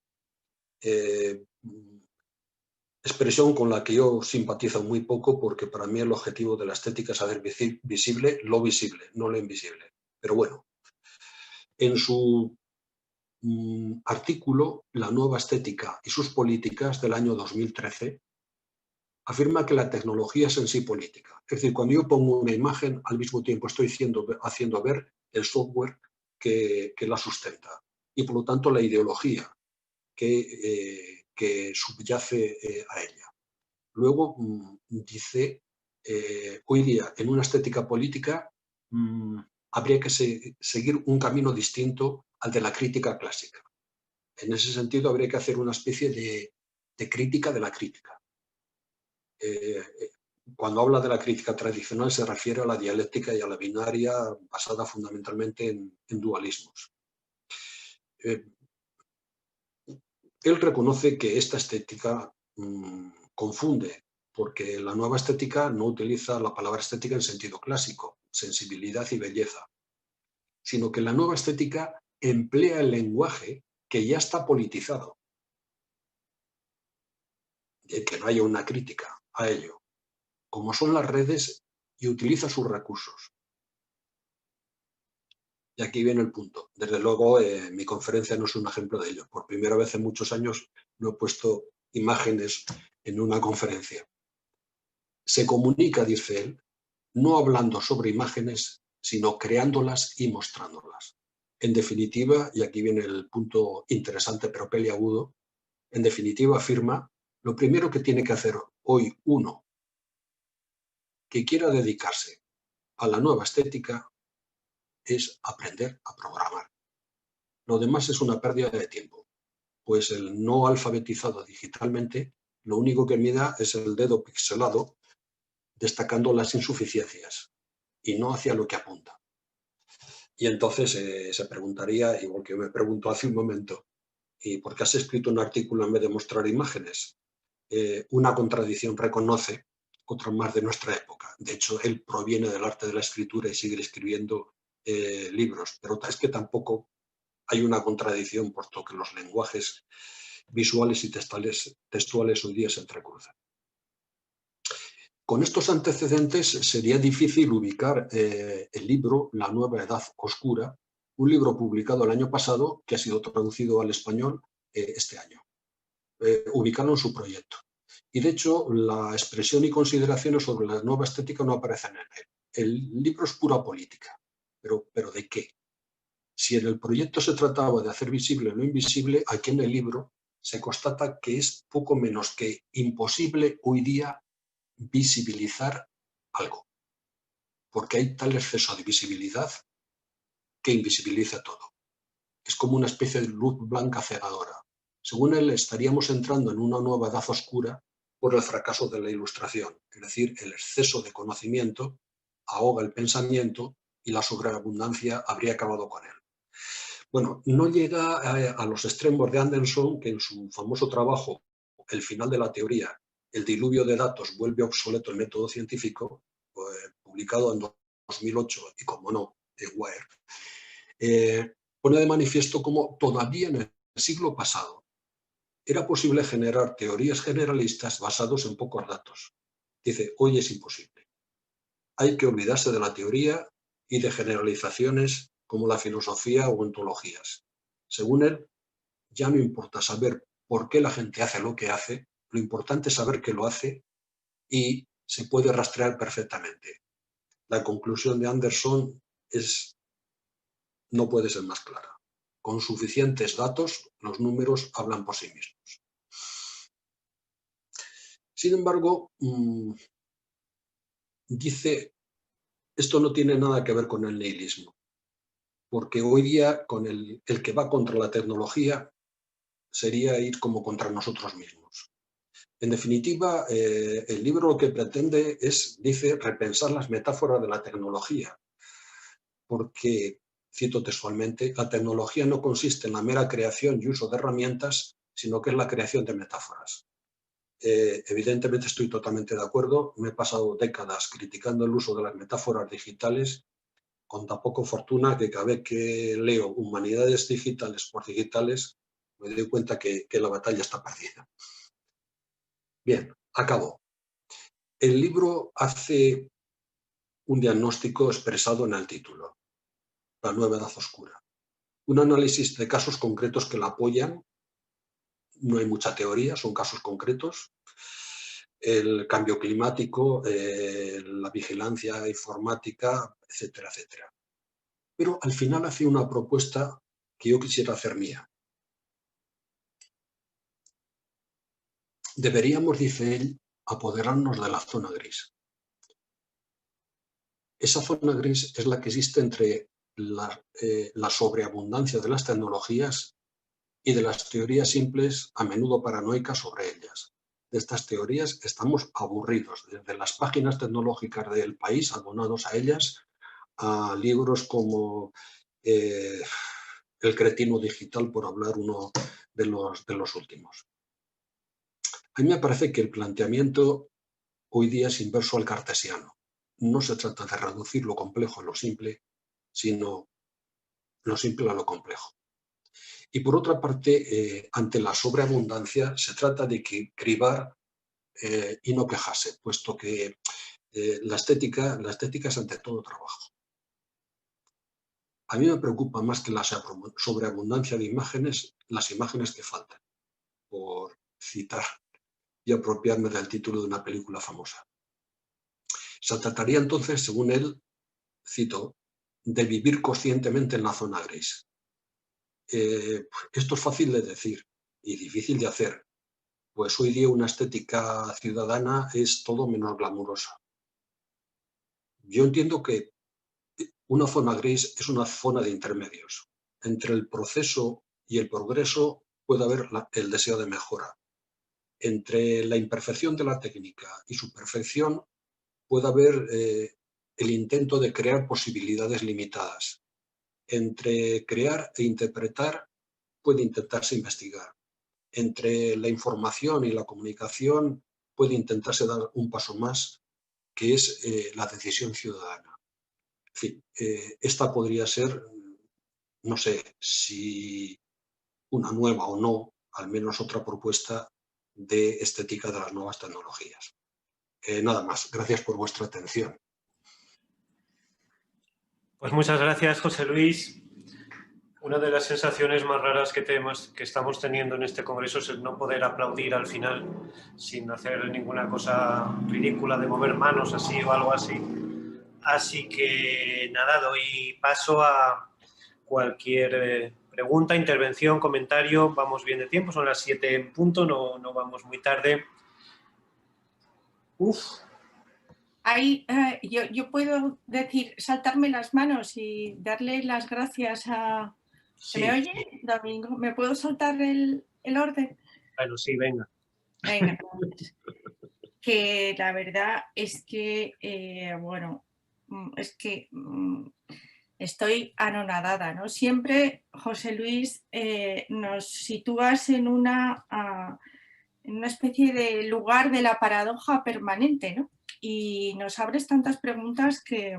Expresión con la que yo simpatizo muy poco, porque para mí el objetivo de la estética es hacer visible lo visible, no lo invisible. Pero bueno, en su artículo La nueva estética y sus políticas del año 2013, afirma que la tecnología es en sí política. Es decir, cuando yo pongo una imagen, al mismo tiempo estoy haciendo ver el software que la sustenta y, por lo tanto, la ideología que subyace a ella. Luego dice, hoy día, en una estética política, habría que seguir un camino distinto al de la crítica clásica. En ese sentido, habría que hacer una especie de crítica de la crítica. Cuando habla de la crítica tradicional se refiere a la dialéctica y a la binaria basada fundamentalmente en dualismos. Él reconoce que esta estética confunde, porque la nueva estética no utiliza la palabra estética en sentido clásico, sensibilidad y belleza, sino que la nueva estética emplea el lenguaje que ya está politizado, y que no haya una crítica a ello, como son las redes, y utiliza sus recursos. Y aquí viene el punto. Desde luego, mi conferencia no es un ejemplo de ello. Por primera vez en muchos años no he puesto imágenes en una conferencia. Se comunica, dice él, no hablando sobre imágenes, sino creándolas y mostrándolas. En definitiva, y aquí viene el punto interesante pero peliagudo, en definitiva afirma, lo primero que tiene que hacer hoy uno que quiera dedicarse a la nueva estética es aprender a programar. Lo demás es una pérdida de tiempo, pues el no alfabetizado digitalmente lo único que mira es el dedo pixelado, destacando las insuficiencias y no hacia lo que apunta. Y entonces se preguntaría, igual que me preguntó hace un momento, ¿y por qué has escrito un artículo en vez de mostrar imágenes? Una contradicción reconoce otra más de nuestra época. De hecho, él proviene del arte de la escritura y sigue escribiendo libros, pero es que tampoco hay una contradicción, puesto que los lenguajes visuales y textuales hoy día se entrecruzan. Con estos antecedentes sería difícil ubicar el libro La nueva edad oscura, un libro publicado el año pasado que ha sido traducido al español este año. Ubicarlo en su proyecto. Y de hecho, la expresión y consideraciones sobre la nueva estética no aparecen en él. El libro es pura política. ¿Pero de qué? Si en el proyecto se trataba de hacer visible lo invisible, aquí en el libro se constata que es poco menos que imposible hoy día visibilizar algo, porque hay tal exceso de visibilidad que invisibiliza todo. Es como una especie de luz blanca cegadora. Según él, estaríamos entrando en una nueva edad oscura por el fracaso de la Ilustración, es decir, el exceso de conocimiento ahoga el pensamiento y la sobreabundancia habría acabado con él. Bueno, no llega a los extremos de Anderson, que en su famoso trabajo El final de la teoría, el diluvio de datos vuelve obsoleto el método científico, publicado en 2008 y, como no, en Wired, pone de manifiesto cómo todavía en el siglo pasado era posible generar teorías generalistas basadas en pocos datos. Dice, hoy es imposible. Hay que olvidarse de la teoría y de generalizaciones como la filosofía o ontologías. Según él, ya no importa saber por qué la gente hace lo que hace, lo importante es saber que lo hace y se puede rastrear perfectamente. La conclusión de Anderson no puede ser más clara. Con suficientes datos, los números hablan por sí mismos. Sin embargo, dice, esto no tiene nada que ver con el nihilismo, porque hoy día con el que va contra la tecnología sería ir como contra nosotros mismos. En definitiva, el libro lo que pretende es, dice, repensar las metáforas de la tecnología, porque, cito textualmente, la tecnología no consiste en la mera creación y uso de herramientas, sino que es la creación de metáforas. Evidentemente estoy totalmente de acuerdo, me he pasado décadas criticando el uso de las metáforas digitales, con tan poca fortuna que cada vez que leo humanidades digitales por digitales, me doy cuenta que la batalla está perdida. Bien, acabo. El libro hace un diagnóstico expresado en el título, La nueva edad oscura. Un análisis de casos concretos que la apoyan, no hay mucha teoría, son casos concretos. El cambio climático, la vigilancia informática, etcétera, etcétera. pero al final hace una propuesta que yo quisiera hacer mía. Deberíamos, dice él, apoderarnos de la zona gris. Esa zona gris es la que existe entre la sobreabundancia de las tecnologías y de las teorías simples, a menudo paranoicas, sobre ellas. De estas teorías estamos aburridos, desde las páginas tecnológicas del país, abonados a ellas, a libros como El cretino digital, por hablar uno de los últimos. A mí me parece que el planteamiento hoy día es inverso al cartesiano. No se trata de reducir lo complejo a lo simple, sino lo simple a lo complejo. Y por otra parte, ante la sobreabundancia, se trata de cribar y no quejarse, puesto que la estética es ante todo trabajo. A mí me preocupa más que la sobreabundancia de imágenes, las imágenes que faltan, por citar y apropiarme del título de una película famosa. Se trataría entonces, según él, cito, de vivir conscientemente en la zona gris. Esto es fácil de decir y difícil de hacer, pues hoy día una estética ciudadana es todo menos glamurosa. Yo entiendo que una zona gris es una zona de intermedios. Entre el proceso y el progreso puede haber el deseo de mejora. Entre la imperfección de la técnica y su perfección puede haber el intento de crear posibilidades limitadas. Entre crear e interpretar puede intentarse investigar. Entre la información y la comunicación puede intentarse dar un paso más, que es la decisión ciudadana. En fin, esta podría ser, no sé si una nueva o no, al menos otra propuesta de estética de las nuevas tecnologías. Nada más, gracias por vuestra atención. Pues muchas gracias, José Luis. Una de las sensaciones más raras que estamos teniendo en este congreso es el no poder aplaudir al final sin hacer ninguna cosa ridícula de mover manos así o algo así. Así que nada, doy paso a cualquier pregunta, intervención, comentario. Vamos bien de tiempo, son las 7 en punto, no vamos muy tarde. Ahí, yo puedo decir, saltarme las manos y darle las gracias a... Sí. ¿Se me oye, Domingo? ¿Me puedo saltar el orden? Bueno, sí, venga. Venga, que la verdad es que, bueno, es que estoy anonadada, ¿no? Siempre, José Luis, nos sitúas en una especie de lugar de la paradoja permanente, ¿no? Y nos abres tantas preguntas que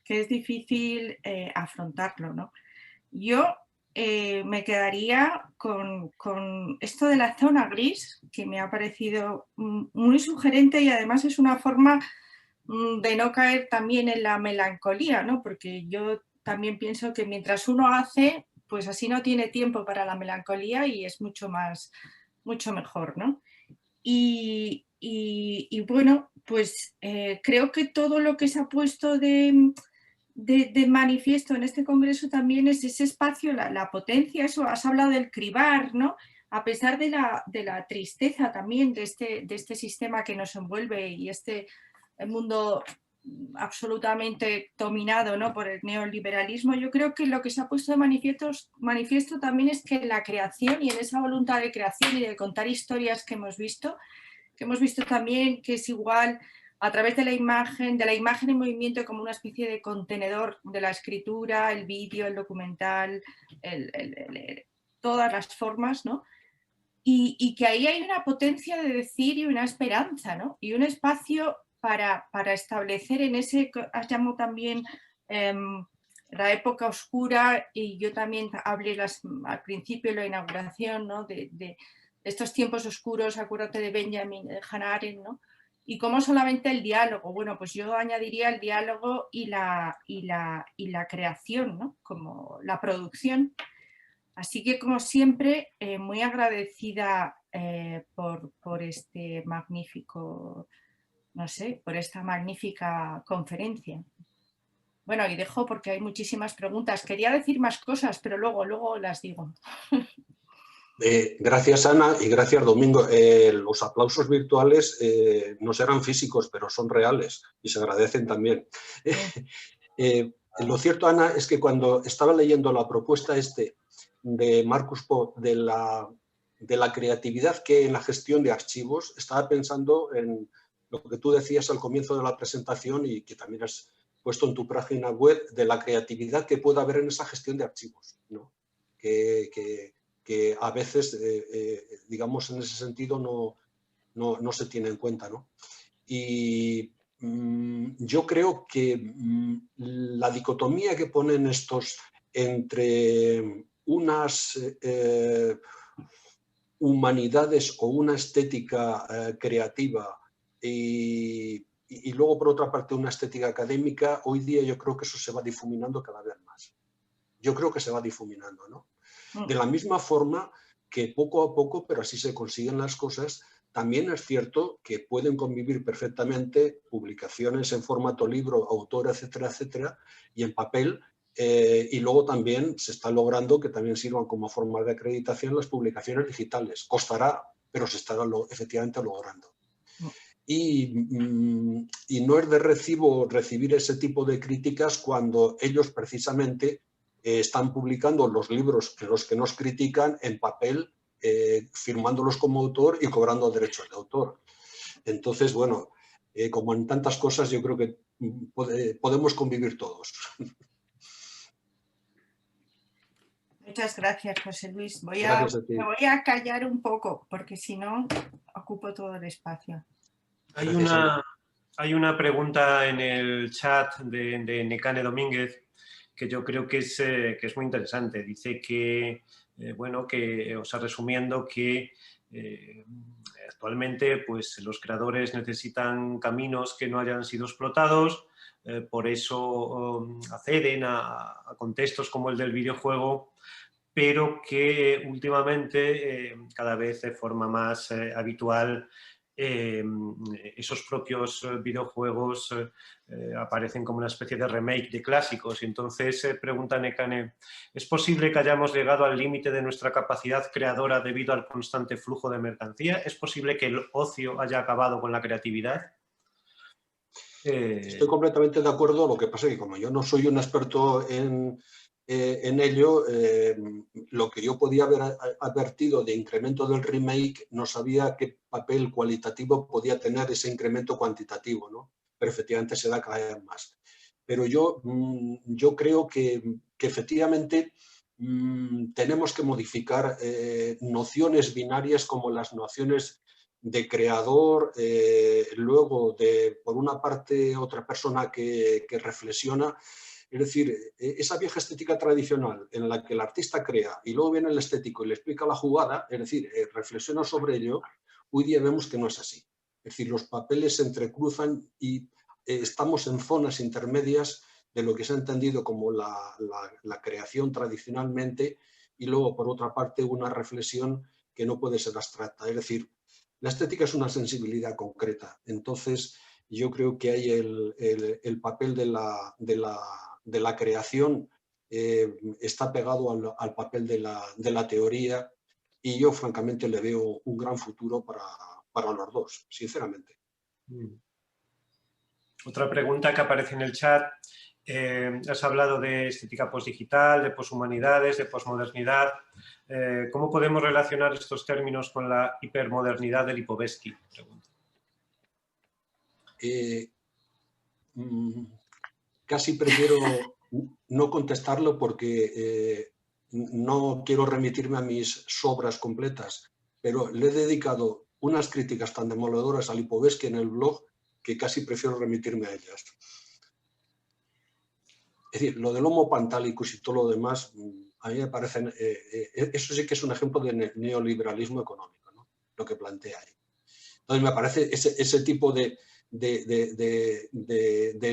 es difícil afrontarlo, ¿no? Yo me quedaría con esto de la zona gris, que me ha parecido muy sugerente y además es una forma de no caer también en la melancolía, ¿no? Porque yo también pienso que mientras uno hace, pues así no tiene tiempo para la melancolía y es mucho mejor, ¿no? Y bueno, pues creo que todo lo que se ha puesto de manifiesto en este congreso también es ese espacio, la potencia, eso, has hablado del cribar, ¿no? A pesar de la tristeza también de este sistema que nos envuelve y el mundo absolutamente dominado, ¿no?, por el neoliberalismo, yo creo que lo que se ha puesto de manifiesto también es que en la creación y en esa voluntad de creación y de contar historias que hemos visto también que es igual a través de la imagen en movimiento como una especie de contenedor de la escritura, el vídeo, el documental, todas las formas, ¿no? Y que ahí hay una potencia de decir y una esperanza, ¿no? Y un espacio para establecer en ese, has llamado también la época oscura, y yo también hablé al principio de la inauguración, ¿no?, de estos tiempos oscuros, acuérdate de Benjamin, de Hannah Arendt, ¿no? Y cómo solamente el diálogo, bueno, pues yo añadiría el diálogo y la creación, ¿no?, como la producción. Así que, como siempre, muy agradecida por este magnífico, no sé, por esta magnífica conferencia. Bueno, y dejo porque hay muchísimas preguntas. Quería decir más cosas, pero luego las digo. Gracias, Ana, y gracias, Domingo. Los aplausos virtuales no serán físicos, pero son reales y se agradecen también. Lo cierto, Ana, es que cuando estaba leyendo la propuesta de Marcus Pope de la creatividad que en la gestión de archivos, estaba pensando en lo que tú decías al comienzo de la presentación y que también has puesto en tu página web, de la creatividad que puede haber en esa gestión de archivos, ¿no? Que a veces, digamos, en ese sentido no se tiene en cuenta, ¿no? Y yo creo que la dicotomía que ponen estos entre unas humanidades o una estética creativa y luego, por otra parte, una estética académica, hoy día yo creo que eso se va difuminando cada vez más. Yo creo que se va difuminando, ¿no? De la misma forma que poco a poco, pero así se consiguen las cosas, también es cierto que pueden convivir perfectamente publicaciones en formato libro, autor, etcétera, etcétera, y en papel, y luego también se está logrando que también sirvan como forma de acreditación las publicaciones digitales. Costará, pero se estará efectivamente logrando. Y no es de recibo recibir ese tipo de críticas cuando ellos precisamente están publicando los libros en los que nos critican en papel, firmándolos como autor y cobrando derechos de autor. Entonces, bueno, como en tantas cosas, yo creo que podemos convivir todos. Muchas gracias, José Luis. Gracias a ti. Me voy a callar un poco, porque si no, ocupo todo el espacio. Hay una pregunta en el chat de Nekane Domínguez que yo creo que es muy interesante. Dice que, bueno, que, o sea, resumiendo, que actualmente pues, los creadores necesitan caminos que no hayan sido explotados, por eso acceden a contextos como el del videojuego, pero que últimamente, cada vez de forma más habitual, esos propios videojuegos aparecen como una especie de remake de clásicos. Y entonces pregunta Nekane, ¿es posible que hayamos llegado al límite de nuestra capacidad creadora debido al constante flujo de mercancía? ¿Es posible que el ocio haya acabado con la creatividad? Estoy completamente de acuerdo. Lo que pasa es que como yo no soy un experto en ello, lo que yo podía haber advertido de incremento del remake, no sabía qué papel cualitativo podía tener ese incremento cuantitativo, ¿no? Pero efectivamente se da cada vez más. Pero yo creo que efectivamente tenemos que modificar nociones binarias como las nociones de creador, luego de, por una parte, otra persona que reflexiona. Es decir, esa vieja estética tradicional en la que el artista crea y luego viene el estético y le explica la jugada, es decir, reflexiona sobre ello, hoy día vemos que no es así. Es decir, los papeles se entrecruzan y estamos en zonas intermedias de lo que se ha entendido como la creación tradicionalmente y luego, por otra parte, una reflexión que no puede ser abstracta. Es decir, la estética es una sensibilidad concreta. Entonces, yo creo que hay el papel de la creación está pegado al papel de la teoría y yo, francamente, le veo un gran futuro para los dos, sinceramente. Otra pregunta que aparece en el chat. Has hablado de estética postdigital, de poshumanidades, de posmodernidad. ¿Cómo podemos relacionar estos términos con la hipermodernidad de Lipovetsky? Casi prefiero no contestarlo porque no quiero remitirme a mis sobras completas, pero le he dedicado unas críticas tan demoledoras a Lipovetsky en el blog que casi prefiero remitirme a ellas. Es decir, lo del Homo Pantalicus y todo lo demás, a mí me parecen, eso sí que es un ejemplo de neoliberalismo económico, ¿no? Lo que plantea ahí. Entonces me parece ese tipo de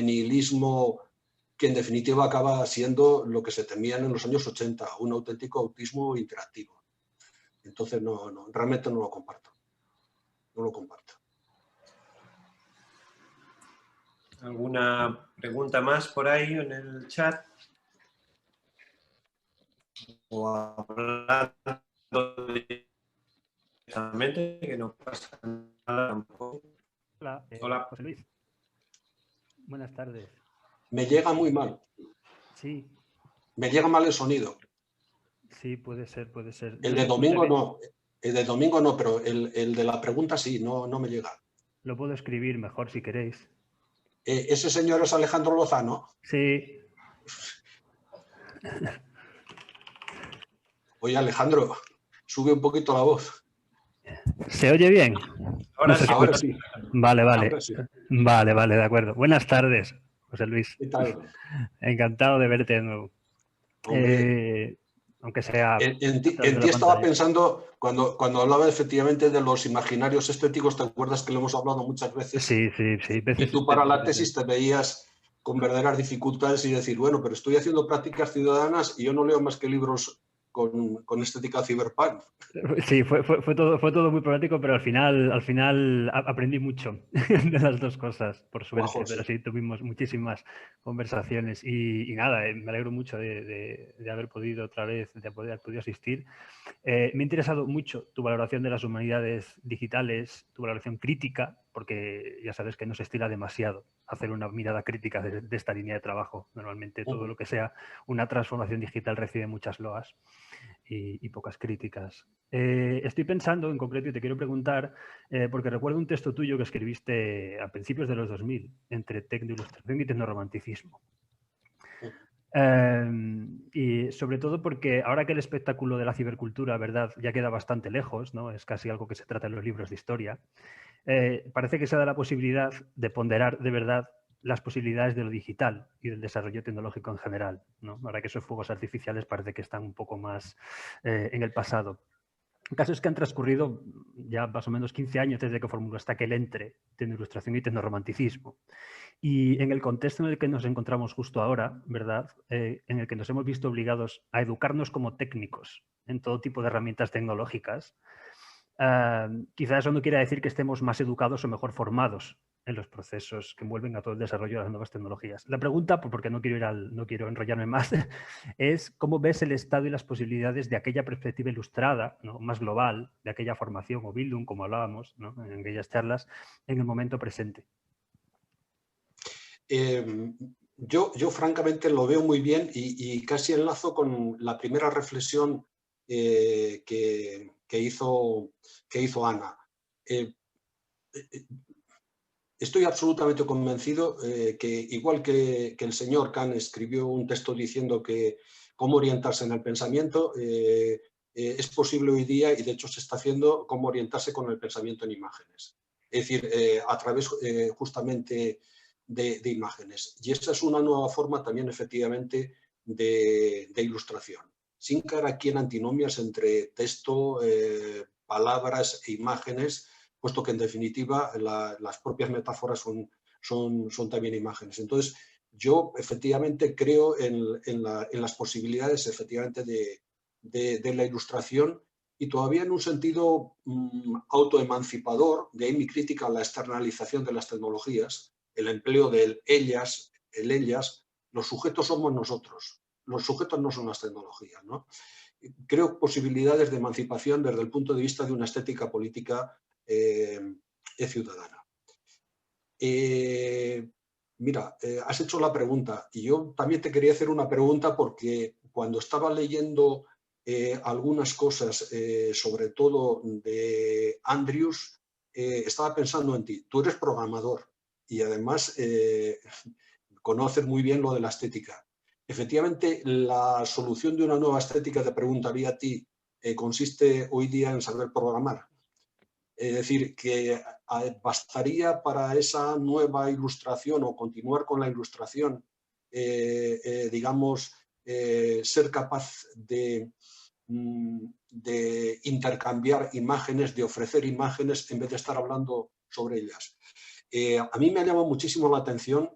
nihilismo que en definitiva acaba siendo lo que se temían en los años 80, un auténtico autismo interactivo. Entonces realmente no lo comparto. No lo comparto. ¿Alguna pregunta más por ahí en el chat? O hablando directamente, que no pasa nada tampoco. Hola, Hola. José Luis. Buenas tardes. Me llega muy mal. Sí. Me llega mal el sonido. Sí, puede ser, puede ser. El de domingo no. El de domingo no, pero el de la pregunta sí, no me llega. Lo puedo escribir mejor si queréis. ¿Ese señor es Alejandro Lozano? Sí. Oye, Alejandro, sube un poquito la voz. ¿Se oye bien? Ahora, No se sí, ahora escucha. sí. Vale, vale. Ahora sí. Vale, vale, de acuerdo. Buenas tardes, José Luis. ¿Qué tal? Encantado de verte de nuevo. Hombre, Aunque sea a en través de ti la estaba pantalla. pensando, cuando hablaba efectivamente de los imaginarios estéticos, ¿te acuerdas que lo hemos hablado muchas veces? Sí, sí, sí. Y tú para la tesis te veías con verdaderas dificultades y decir, bueno, pero estoy haciendo prácticas ciudadanas y yo no leo más que libros con estética cyberpunk. Sí, fue todo muy problemático, pero al final aprendí mucho de las dos cosas, por suerte. Pero sí, tuvimos muchísimas conversaciones y nada, me alegro mucho de haber podido otra vez, de haber podido asistir. Me ha interesado mucho tu valoración de las humanidades digitales, tu valoración crítica, porque ya sabes que no se estila demasiado hacer una mirada crítica de esta línea de trabajo. Normalmente todo lo que sea una transformación digital recibe muchas loas y pocas críticas. Estoy pensando en concreto y te quiero preguntar, porque recuerdo un texto tuyo que escribiste a principios de los 2000, entre tecnoilustración y tecnorromanticismo. Y sobre todo porque ahora que el espectáculo de la cibercultura, ¿verdad?, ya queda bastante lejos, ¿no? Es casi algo que se trata en los libros de historia, parece que se da la posibilidad de ponderar de verdad las posibilidades de lo digital y del desarrollo tecnológico en general, ¿no? Ahora que esos fuegos artificiales parece que están un poco más en el pasado. El caso es que han transcurrido ya más o menos 15 años desde que formuló hasta aquel entre tecnoilustración y tecnorromanticismo. Y en el contexto en el que nos encontramos justo ahora, ¿verdad?, en el que nos hemos visto obligados a educarnos como técnicos en todo tipo de herramientas tecnológicas, quizás eso no quiera decir que estemos más educados o mejor formados en los procesos que envuelven a todo el desarrollo de las nuevas tecnologías. La pregunta, porque no quiero enrollarme más, es cómo ves el estado y las posibilidades de aquella perspectiva ilustrada, ¿no?, más global, de aquella formación o Bildung, como hablábamos, ¿no?, en aquellas charlas, en el momento presente. Yo francamente lo veo muy bien y casi enlazo con la primera reflexión que hizo Ana. Estoy absolutamente convencido que igual que el señor Kant escribió un texto diciendo que cómo orientarse en el pensamiento, es posible hoy día, y de hecho se está haciendo, cómo orientarse con el pensamiento en imágenes. Es decir, a través justamente de imágenes. Y esta es una nueva forma también efectivamente de ilustración, sin caer aquí en antinomias entre texto, palabras e imágenes, puesto que en definitiva las propias metáforas son también imágenes. Entonces, yo efectivamente creo en las posibilidades efectivamente de la ilustración, y todavía en un sentido autoemancipador, de ahí mi crítica a la externalización de las tecnologías, el empleo del ellas, el ellas. Los sujetos somos nosotros, los sujetos no son las tecnologías, ¿no? Creo posibilidades de emancipación desde el punto de vista de una estética política ciudadana. Mira, has hecho la pregunta y yo también te quería hacer una pregunta, porque cuando estaba leyendo algunas cosas, sobre todo de Andrews, estaba pensando en ti. Tú eres programador y además conoces muy bien lo de la estética. Efectivamente, la solución de una nueva estética, te preguntaría a ti, consiste hoy día en saber programar. Es decir, que bastaría para esa nueva ilustración o continuar con la ilustración, digamos, ser capaz de intercambiar imágenes, de ofrecer imágenes en vez de estar hablando sobre ellas. A mí me ha llamado muchísimo la atención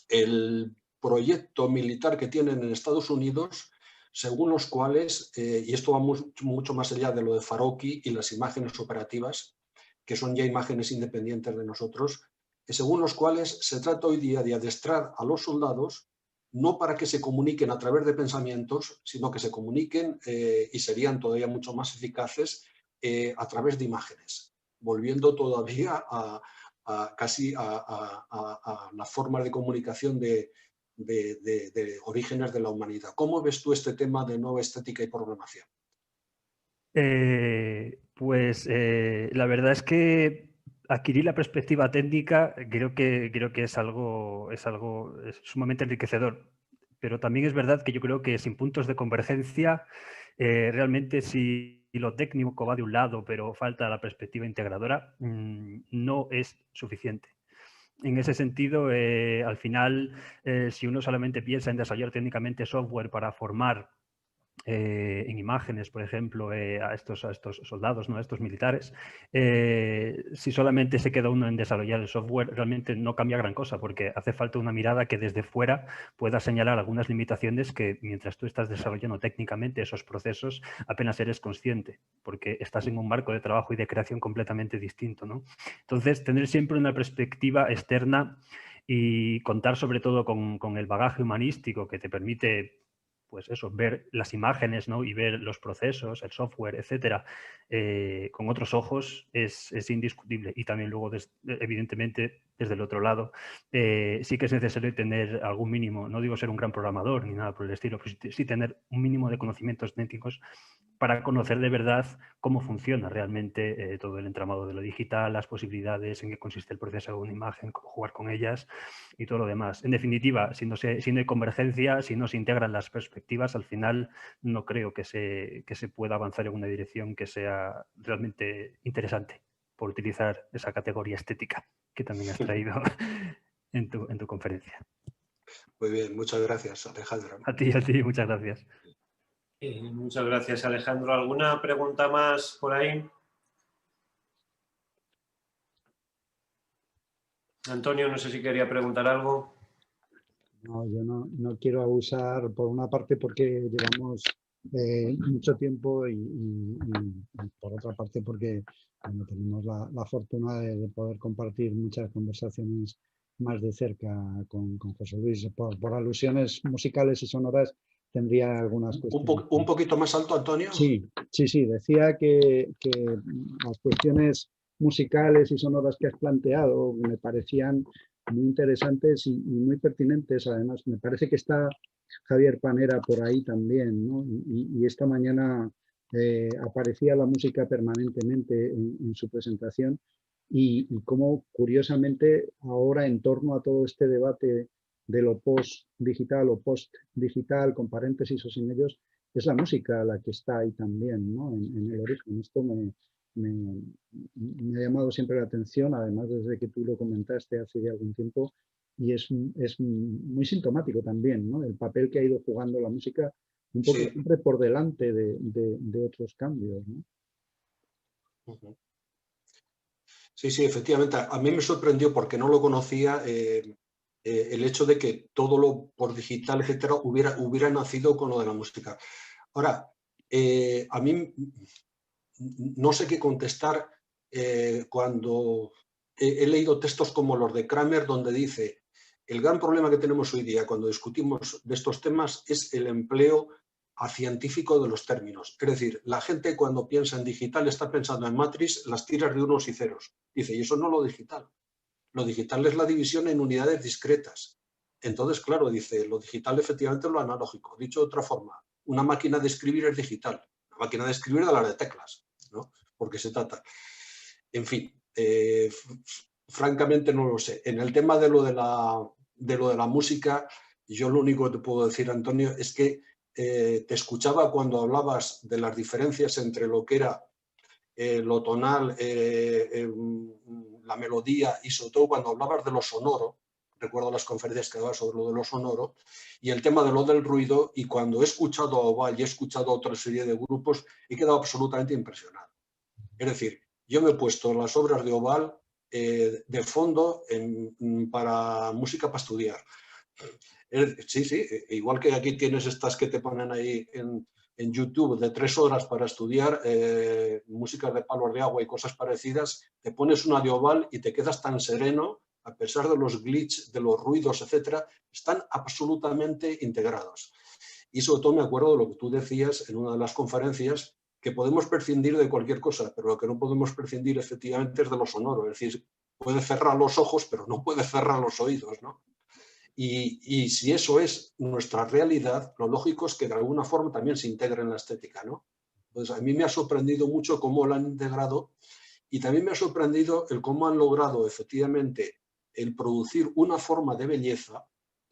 el proyecto militar que tienen en Estados Unidos, según los cuales, y esto va mucho más allá de lo de Farocki y las imágenes operativas, que son ya imágenes independientes de nosotros, según los cuales se trata hoy día de adiestrar a los soldados no para que se comuniquen a través de pensamientos, sino que se comuniquen y serían todavía mucho más eficaces a través de imágenes, volviendo todavía casi a la forma de comunicación de orígenes de la humanidad. ¿Cómo ves tú este tema de nueva estética y programación? La verdad es que adquirir la perspectiva técnica creo que es algo sumamente enriquecedor. Pero también es verdad que yo creo que sin puntos de convergencia, realmente si lo técnico va de un lado, pero falta la perspectiva integradora, no es suficiente. En ese sentido, al final, si uno solamente piensa en desarrollar técnicamente software para formar en imágenes, por ejemplo, a estos soldados, ¿no? A estos militares, si solamente se queda uno en desarrollar el software, realmente no cambia gran cosa, porque hace falta una mirada que desde fuera pueda señalar algunas limitaciones que mientras tú estás desarrollando técnicamente esos procesos apenas eres consciente, porque estás en un marco de trabajo y de creación completamente distinto, ¿no? Entonces, tener siempre una perspectiva externa y contar sobre todo con el bagaje humanístico que te permite, pues eso, ver las imágenes, ¿no? Y ver los procesos, el software, etcétera, con otros ojos es indiscutible. Y también luego, evidentemente, desde el otro lado, sí que es necesario tener algún mínimo, no digo ser un gran programador ni nada por el estilo, pero sí tener un mínimo de conocimientos técnicos para conocer de verdad cómo funciona realmente todo el entramado de lo digital, las posibilidades, en qué consiste el proceso de una imagen, cómo jugar con ellas y todo lo demás. En definitiva, si no hay convergencia, si no se integran las perspectivas, al final no creo que se pueda avanzar en una dirección que sea realmente interesante, por utilizar esa categoría estética que también has traído en tu conferencia. Muy bien, muchas gracias, Alejandro. A ti, muchas gracias. Muchas gracias, Alejandro. ¿Alguna pregunta más por ahí? Antonio, no sé si quería preguntar algo. No, yo no quiero abusar, por una parte porque llevamos mucho tiempo y por otra parte porque bueno, tenemos la fortuna de poder compartir muchas conversaciones más de cerca con José Luis. Por alusiones musicales y sonoras tendría algunas cuestiones. ¿Un poquito más alto, Antonio? Sí. Decía que las cuestiones musicales y sonoras que has planteado me parecían muy interesantes y muy pertinentes. Además, me parece que está Javier Panera por ahí también, ¿no? Y esta mañana aparecía la música permanentemente en su presentación y cómo, curiosamente, ahora en torno a todo este debate de lo post-digital o post-digital, con paréntesis o sin ellos, es la música la que está ahí también, ¿no? En el origen. Esto me ha llamado siempre la atención, además desde que tú lo comentaste hace ya algún tiempo, y es muy sintomático también, ¿no? El papel que ha ido jugando la música un poco siempre por delante de otros cambios, ¿no? Sí, efectivamente. A mí me sorprendió porque no lo conocía el hecho de que todo lo por digital, etcétera, hubiera nacido con lo de la música. Ahora, a mí no sé qué contestar cuando he leído textos como los de Kramer, donde dice: el gran problema que tenemos hoy día cuando discutimos de estos temas es el empleo científico de los términos. Es decir, la gente cuando piensa en digital está pensando en Matrix, las tiras de unos y ceros. Dice, y eso no es lo digital. Lo digital es la división en unidades discretas. Entonces, claro, dice, lo digital efectivamente es lo analógico. Dicho de otra forma, una máquina de escribir es digital. La máquina de escribir de las de teclas, ¿no? Porque se trata. En fin, francamente no lo sé. En el tema de lo de la música, yo lo único que te puedo decir, Antonio, es que te escuchaba cuando hablabas de las diferencias entre lo que era lo tonal, la melodía y sobre todo cuando hablabas de lo sonoro. Recuerdo las conferencias que dabas sobre lo de lo sonoro y el tema de lo del ruido, y cuando he escuchado a Oval y he escuchado a otra serie de grupos he quedado absolutamente impresionado. Es decir, yo me he puesto las obras de Oval de fondo para música para estudiar. Sí, igual que aquí tienes estas que te ponen ahí en YouTube de 3 horas para estudiar músicas de palos de agua y cosas parecidas, te pones una de Oval y te quedas tan sereno a pesar de los glitches, de los ruidos, etcétera, están absolutamente integrados. Y sobre todo me acuerdo de lo que tú decías en una de las conferencias, que podemos prescindir de cualquier cosa, pero lo que no podemos prescindir efectivamente es de lo sonoro. Es decir, puede cerrar los ojos, pero no puede cerrar los oídos, ¿no? Y si eso es nuestra realidad, lo lógico es que de alguna forma también se integre en la estética, ¿no? Entonces, a mí me ha sorprendido mucho cómo lo han integrado y también me ha sorprendido el cómo han logrado efectivamente el producir una forma de belleza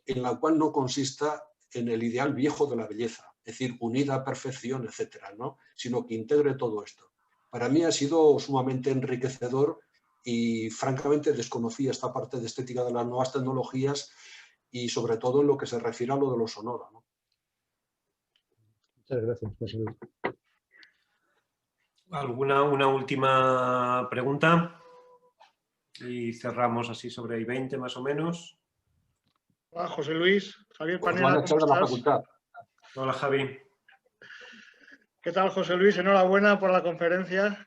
en la cual no consista en el ideal viejo de la belleza, es decir, unida a perfección, etcétera, ¿no? Sino que integre todo esto. Para mí ha sido sumamente enriquecedor y francamente desconocía esta parte de estética de las nuevas tecnologías y sobre todo en lo que se refiere a lo de lo sonoro, ¿no? Muchas gracias, José Luis. Una última pregunta y cerramos así sobre el 20 más o menos. Hola, José Luis. Javier Pues Panela, ¿cómo la estás? facultad. Hola, Javi. ¿Qué tal, José Luis? Enhorabuena por la conferencia.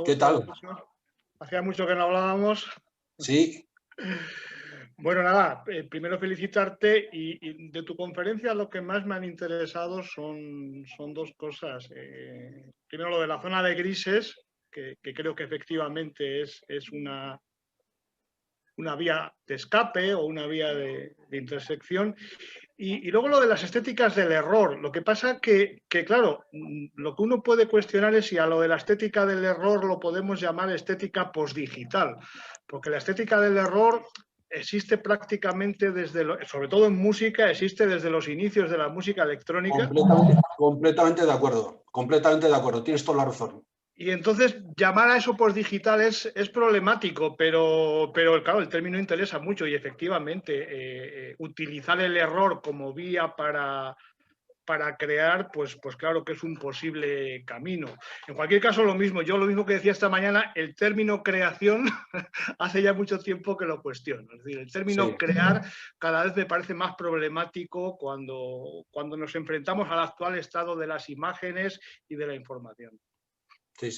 ¿Qué tal? Mucho. Hacía mucho que no hablábamos. Sí. Bueno, nada, primero felicitarte y de tu conferencia lo que más me han interesado son dos cosas. Primero lo de la zona de grises, que creo que efectivamente es una vía de escape o una vía de intersección. Y luego lo de las estéticas del error. Lo que pasa que, claro, lo que uno puede cuestionar es si a lo de la estética del error lo podemos llamar estética postdigital. Porque la estética del error existe prácticamente sobre todo en música, existe desde los inicios de la música electrónica. Completamente de acuerdo. Completamente de acuerdo. Tienes toda la razón. Y entonces llamar a eso postdigital es problemático, pero claro, el término interesa mucho y efectivamente utilizar el error como vía para crear, pues claro que es un posible camino. En cualquier caso, lo mismo que decía esta mañana, el término creación hace ya mucho tiempo que lo cuestiono. Es decir, el término crear cada vez me parece más problemático cuando nos enfrentamos al actual estado de las imágenes y de la información. Sí.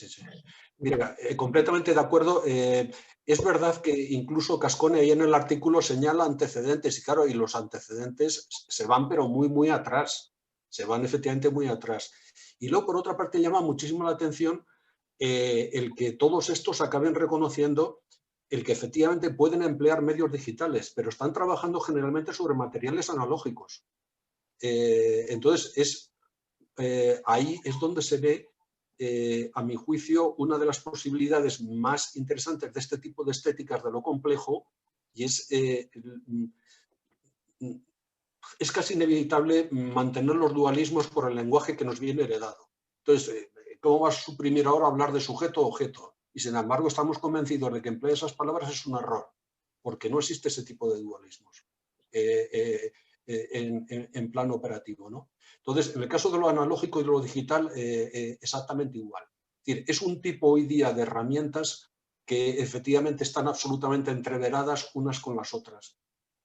Mira, completamente de acuerdo. Es verdad que incluso Cascone ahí en el artículo señala antecedentes y claro, y los antecedentes se van pero muy atrás. Se van efectivamente muy atrás. Y luego, por otra parte, llama muchísimo la atención el que todos estos acaben reconociendo el que efectivamente pueden emplear medios digitales, pero están trabajando generalmente sobre materiales analógicos. Entonces, ahí es donde se ve a mi juicio, una de las posibilidades más interesantes de este tipo de estéticas de lo complejo y es casi inevitable mantener los dualismos por el lenguaje que nos viene heredado. Entonces, ¿cómo vas a suprimir ahora hablar de sujeto-objeto? Y sin embargo, estamos convencidos de que emplear esas palabras es un error, porque no existe ese tipo de dualismos en plano operativo, ¿no? Entonces, en el caso de lo analógico y de lo digital, exactamente igual. Es decir, es un tipo hoy día de herramientas que efectivamente están absolutamente entreveradas unas con las otras.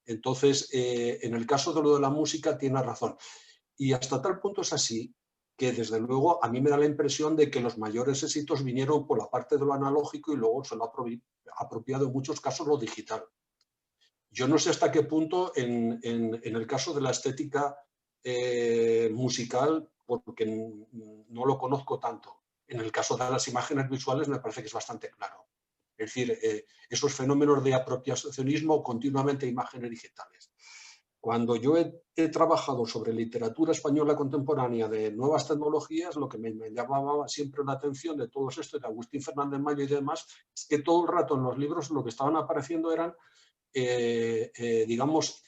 Entonces, en el caso de lo de la música, tiene razón. Y hasta tal punto es así que, desde luego, a mí me da la impresión de que los mayores éxitos vinieron por la parte de lo analógico y luego se lo ha apropiado en muchos casos lo digital. Yo no sé hasta qué punto en el caso de la estética musical, porque no lo conozco tanto. En el caso de las imágenes visuales me parece que es bastante claro. Es decir, esos fenómenos de apropiacionismo continuamente imágenes digitales. Cuando yo he trabajado sobre literatura española contemporánea de nuevas tecnologías, lo que me llamaba siempre la atención de todos estos, de Agustín Fernández Mayo y demás, es que todo el rato en los libros lo que estaban apareciendo eran digamos,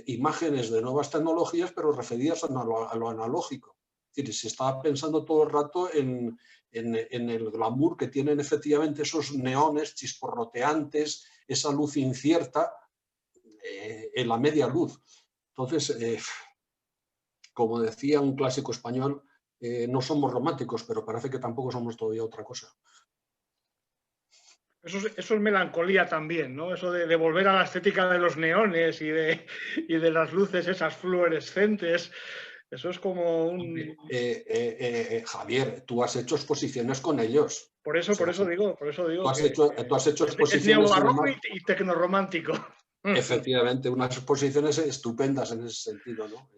imágenes de nuevas tecnologías, pero referidas a lo analógico. Es decir, se estaba pensando todo el rato en el glamour que tienen efectivamente esos neones chisporroteantes, esa luz incierta en la media luz. Entonces, como decía un clásico español, no somos románticos, pero parece que tampoco somos todavía otra cosa. Eso es melancolía también, ¿no? Eso de volver a la estética de los neones y de las luces esas fluorescentes. Eso es como un... Javier, tú has hecho exposiciones con ellos. Por eso digo Tú has que hecho es exposiciones y neobarroco demás. y tecnorromántico. Efectivamente, unas exposiciones estupendas en ese sentido, ¿no?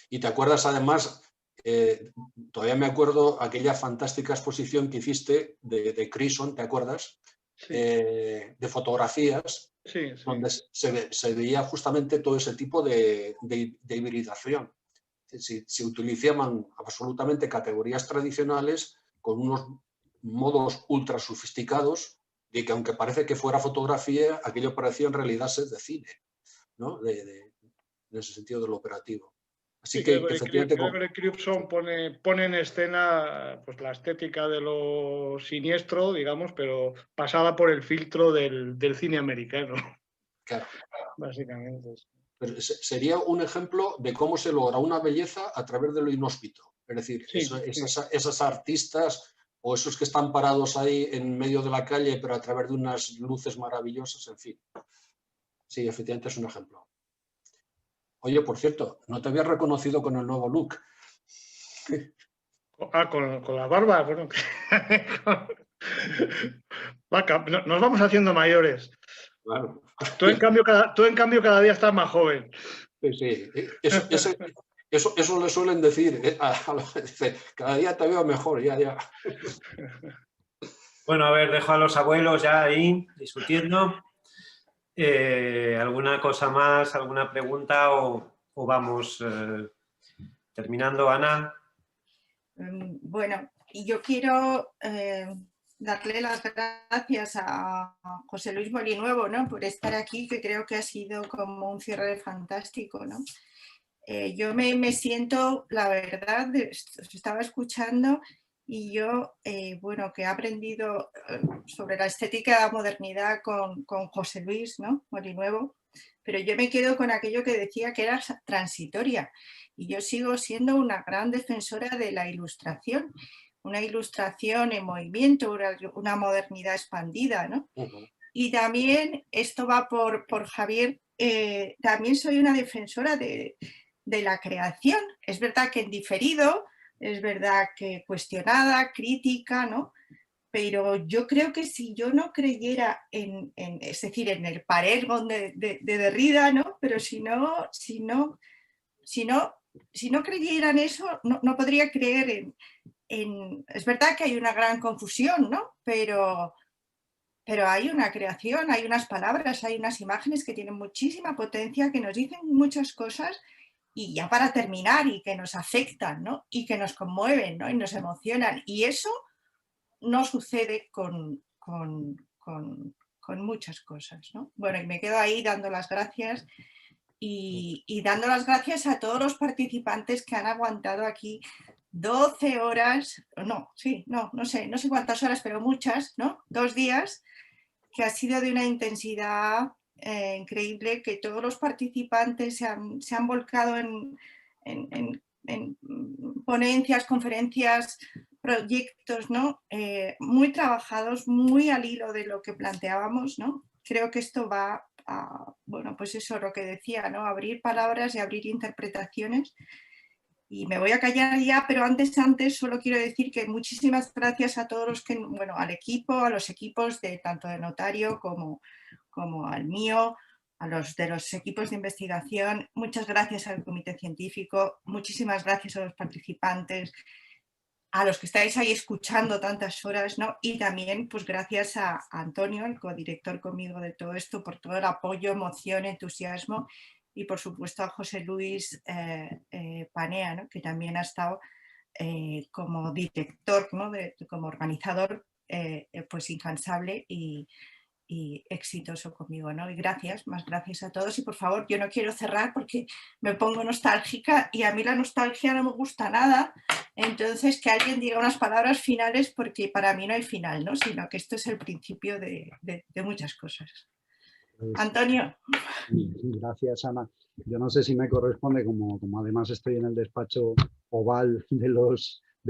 Y te acuerdas además, todavía me acuerdo aquella fantástica exposición que hiciste de Crison, ¿te acuerdas? Sí. De fotografías, Sí. donde se veía justamente todo ese tipo de hibridación. Se utilizaban absolutamente categorías tradicionales con unos modos ultra sofisticados de que aunque parece que fuera fotografía, aquello parecía en realidad ser de cine, ¿no? En ese sentido del operativo. Así Sí, que creo efectivamente... que Cripson pone en escena pues, la estética de lo siniestro, digamos, pero pasada por el filtro del cine americano. Claro. Básicamente. Pero sería un ejemplo de cómo se logra una belleza a través de lo inhóspito. Es decir, sí, esas artistas o esos que están parados ahí en medio de la calle, pero a través de unas luces maravillosas, en fin. Sí, efectivamente es un ejemplo. Oye, por cierto, no te había reconocido con el nuevo look. Con la barba. Bueno, nos vamos haciendo mayores. Claro. Tú en cambio cada día estás más joven. Sí. Eso le suelen decir. Dice, cada día te veo mejor, ya. Bueno, a ver, dejo a los abuelos ya ahí discutiendo. ¿Alguna cosa más, alguna pregunta o vamos terminando, Ana? Bueno, y yo quiero darle las gracias a José Luis Molinuevo, ¿no? Por estar aquí, que creo que ha sido como un cierre fantástico, ¿no? Yo me siento, la verdad, os estaba escuchando y yo, bueno, que he aprendido sobre la estética de la modernidad con José Luis, ¿no? Molinuevo, pero yo me quedo con aquello que decía que era transitoria y yo sigo siendo una gran defensora de la ilustración, una ilustración en movimiento, una modernidad expandida, ¿no? Y también, esto va por Javier, también soy una defensora de la creación. Es verdad que en diferido, es verdad que cuestionada, crítica, ¿no? Pero yo creo que si yo no creyera es decir, en el Parergon de Derrida, ¿no? Pero si no creyera en eso, no podría creer es verdad que hay una gran confusión, ¿no? Pero hay una creación, hay unas palabras, hay unas imágenes que tienen muchísima potencia, que nos dicen muchas cosas y ya para terminar, y que nos afectan, ¿no? Y que nos conmueven, ¿no? Y nos emocionan. Y eso no sucede con muchas cosas, ¿no? Bueno, y me quedo ahí dando las gracias y dando las gracias a todos los participantes que han aguantado aquí 12 horas, no sé cuántas horas, pero muchas, ¿no? 2 días, que ha sido de una intensidad increíble, que todos los participantes se han volcado en ponencias, conferencias, proyectos, ¿no? Muy trabajados, muy al hilo de lo que planteábamos, ¿no? Creo que esto va a, bueno, pues eso, lo que decía, ¿no? Abrir palabras y abrir interpretaciones. Y me voy a callar ya, pero antes solo quiero decir que muchísimas gracias a todos los que, bueno, al equipo, a los equipos de tanto de Notario como al mío, a los de los equipos de investigación. Muchas gracias al comité científico, muchísimas gracias a los participantes, a los que estáis ahí escuchando tantas horas, ¿no? Y también, pues gracias a Antonio, el codirector conmigo de todo esto, por todo el apoyo, emoción, entusiasmo, y por supuesto a José Luis Panea, ¿no? Que también ha estado como director, ¿no? Como organizador, pues incansable y exitoso conmigo, ¿no? Y gracias, más gracias a todos. Y por favor, yo no quiero cerrar porque me pongo nostálgica y a mí la nostalgia no me gusta nada. Entonces, que alguien diga unas palabras finales, porque para mí no hay final, ¿no? Sino que esto es el principio de muchas cosas. Antonio. Gracias, Ana. Yo no sé si me corresponde, como además estoy en el despacho oval de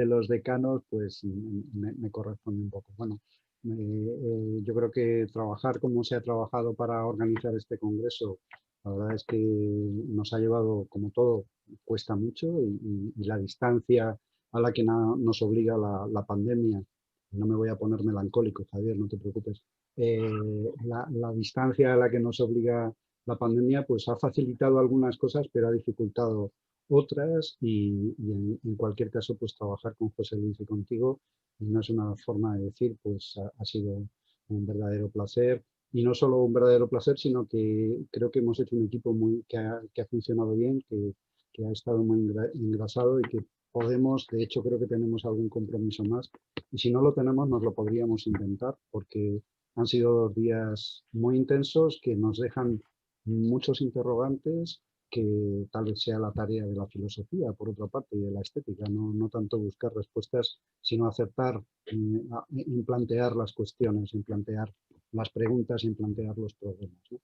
los decanos, pues me corresponde un poco. Bueno, yo creo que trabajar como se ha trabajado para organizar este congreso La verdad es que nos ha llevado, como todo, cuesta mucho y la distancia a la que nos obliga la pandemia, no me voy a poner melancólico, Javier, no te preocupes, la distancia a la que nos obliga la pandemia pues ha facilitado algunas cosas, pero ha dificultado otras y en cualquier caso pues trabajar con José Luis y contigo no es una forma de decir, pues ha sido un verdadero placer. Y no solo un verdadero placer, sino que creo que hemos hecho un equipo que ha funcionado bien, que ha estado muy engrasado y que podemos, de hecho creo que tenemos algún compromiso más. Y si no lo tenemos, nos lo podríamos inventar, porque han sido 2 días muy intensos que nos dejan muchos interrogantes, que tal vez sea la tarea de la filosofía, por otra parte, y de la estética, no tanto buscar respuestas, sino acertar en plantear las cuestiones, en plantear las preguntas y en plantear los problemas, ¿no?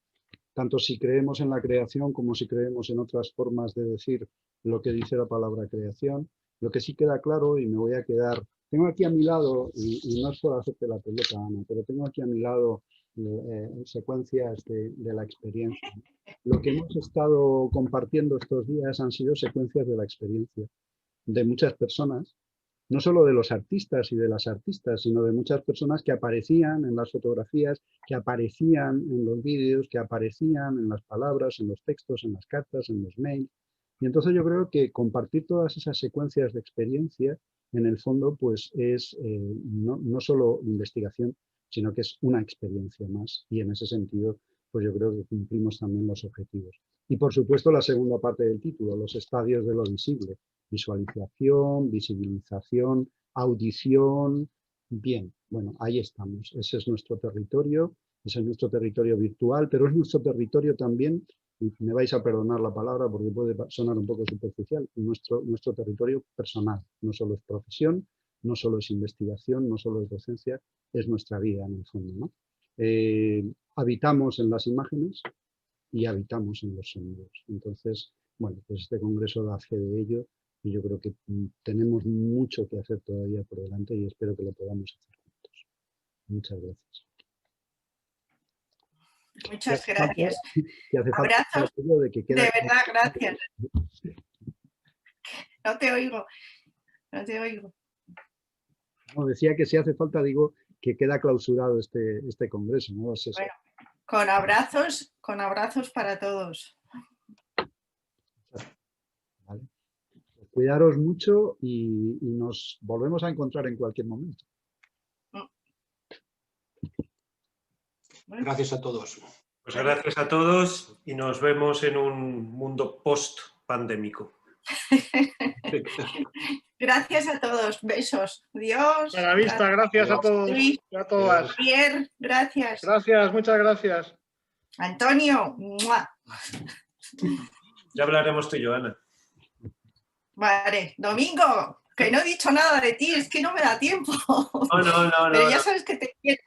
Tanto si creemos en la creación como si creemos en otras formas de decir lo que dice la palabra creación. Lo que sí queda claro, y me voy a quedar, tengo aquí a mi lado, y no es por hacerte la pelota, Ana, pero tengo aquí a mi lado secuencias de la experiencia. Lo que hemos estado compartiendo estos días han sido secuencias de la experiencia de muchas personas, no solo de los artistas y de las artistas, sino de muchas personas que aparecían en las fotografías, que aparecían en los vídeos, que aparecían en las palabras, en los textos, en las cartas, en los mails. Y entonces yo creo que compartir todas esas secuencias de experiencia, en el fondo, pues es no solo investigación, sino que es una experiencia más. Y en ese sentido, pues yo creo que cumplimos también los objetivos. Y por supuesto la segunda parte del título, los estadios de lo visible. Visualización, visibilización, audición. Bien, bueno, ahí estamos. Ese es nuestro territorio virtual, pero es nuestro territorio también, y me vais a perdonar la palabra porque puede sonar un poco superficial, nuestro territorio personal. No solo es profesión, no solo es investigación, no solo es docencia, es nuestra vida en el fondo, ¿no? Habitamos en las imágenes y habitamos en los sonidos. Entonces, bueno, pues este congreso da fe de ello y yo creo que tenemos mucho que hacer todavía por delante y espero que lo podamos hacer juntos. Muchas gracias. Muchas gracias. Abrazos, de verdad, gracias. No te oigo, no te oigo. No, decía que si hace falta, digo, que queda clausurado este congreso, ¿no? Es eso. Bueno, con abrazos para todos. Vale. Pues cuidaros mucho y nos volvemos a encontrar en cualquier momento. Gracias a todos. Pues gracias a todos y nos vemos en un mundo post-pandémico. Gracias a todos. Besos. Adiós. A la vista, gracias a todos y a todas. Javier, gracias. Gracias, muchas gracias. Antonio. ¡Mua! Ya hablaremos tú y yo, Ana. Vale. Domingo, que no he dicho nada de ti, es que no me da tiempo. No. Pero ya sabes que te quiero.